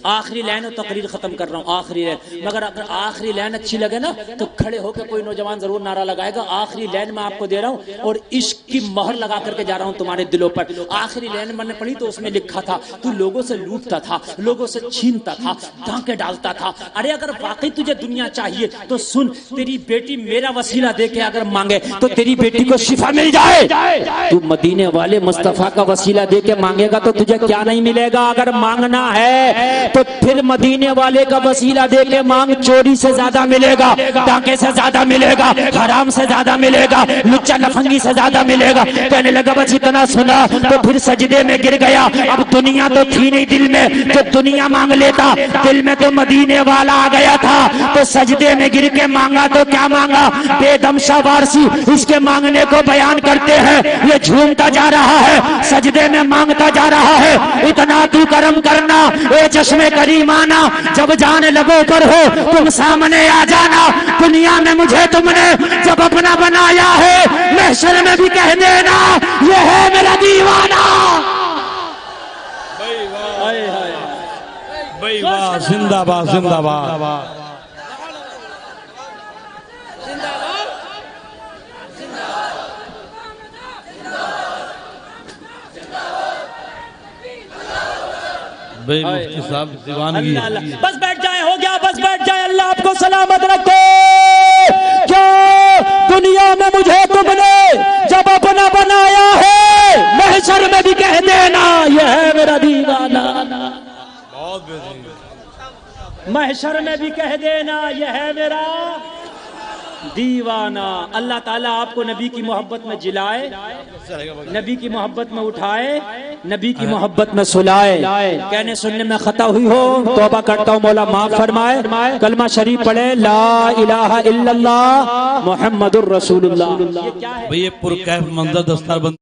आखिरी लाइन और तकरीर खत्म कर रहा हूँ, आखिरी लाइन, मगर अगर आखिरी लाइन अच्छी लगे ना तो खड़े होकर कोई नौजवान जरूर नारा लगाएगा। आखिरी लाइन में आपको दे रहा हूँ और इश्क की मोहर लगा करके जा रहा हूँ तुम्हारे दिलों पर। आखिरी लाइन मैंने पढ़ी तो उसमें लिखा था, तू लोगों से लूटता था, लोगों से छीनता था, डांके डालता था। अरे अगर वाकई तुझे दुनिया चाहिए तो सुन, तेरी बेटी मेरा वसीला दे के अगर मांगे तो तेरी बेटी को शिफा मिल जाए। तू मदीने वाले मुस्तफा का वसीला दे के मांगेगा तो तुझे क्या नहीं मिलेगा। अगर मांगना है तो फिर मदीने वाले का वसीला दे के मांग, चोरी से ज्यादा मिलेगा, डाके से ज्यादा मिलेगा, हराम से ज्यादा मिलेगा, लुच्चा लफंगी से ज्यादा मिलेगा। कहने लगा बस इतना सुना तो फिर सजदे में गिर गया। अब दुनिया तो थी नहीं दिल में, जो दुनिया मांग लेता, दिल में तो मदीने वाला आ गया था। तो सजदे में गिर के मांगा तो क्या मांगा, बेदम शाबारसी इसके मांगने को बयान करते हैं। ये झूमता जा रहा है, सजदे में मांगता जा रहा है। इतना तू करम करना ए चश्मे करीमाना, जब जाने लगो पर हो तुम सामने आ जाना। दुनिया में मुझे तुमने जब अपना बनाया है, महशर में भी कह देना ये है मेरा दीवाना। भाई वाह, जिंदाबाद जिंदाबाद। भाई मुफ्ती साहब दीवानगी। बस बैठ जाए, हो गया, बस बैठ जाए। अल्लाह आपको सलामत रखे। क्या दुनिया में मुझे तुमने जब अपना बनाया है, महशर में भी कह देना यह है मेरा दीवाना। महशर में भी कह देना यह है मेरा दीवाना। अल्लाह ताला आपको नबी की मोहब्बत में जिलाए, नबी की मोहब्बत में उठाए, नबी की मोहब्बत में सुलाए। कहने सुनने में खता हुई हो तौबा करता हूँ, मौला माफ फरमाए। कलमा शरीफ पढ़े, ला इलाहा इल्लल्लाह मुहम्मदुर रसूलुल्लाह। भाई ये पुरकैफ मंजर दस्तार बंद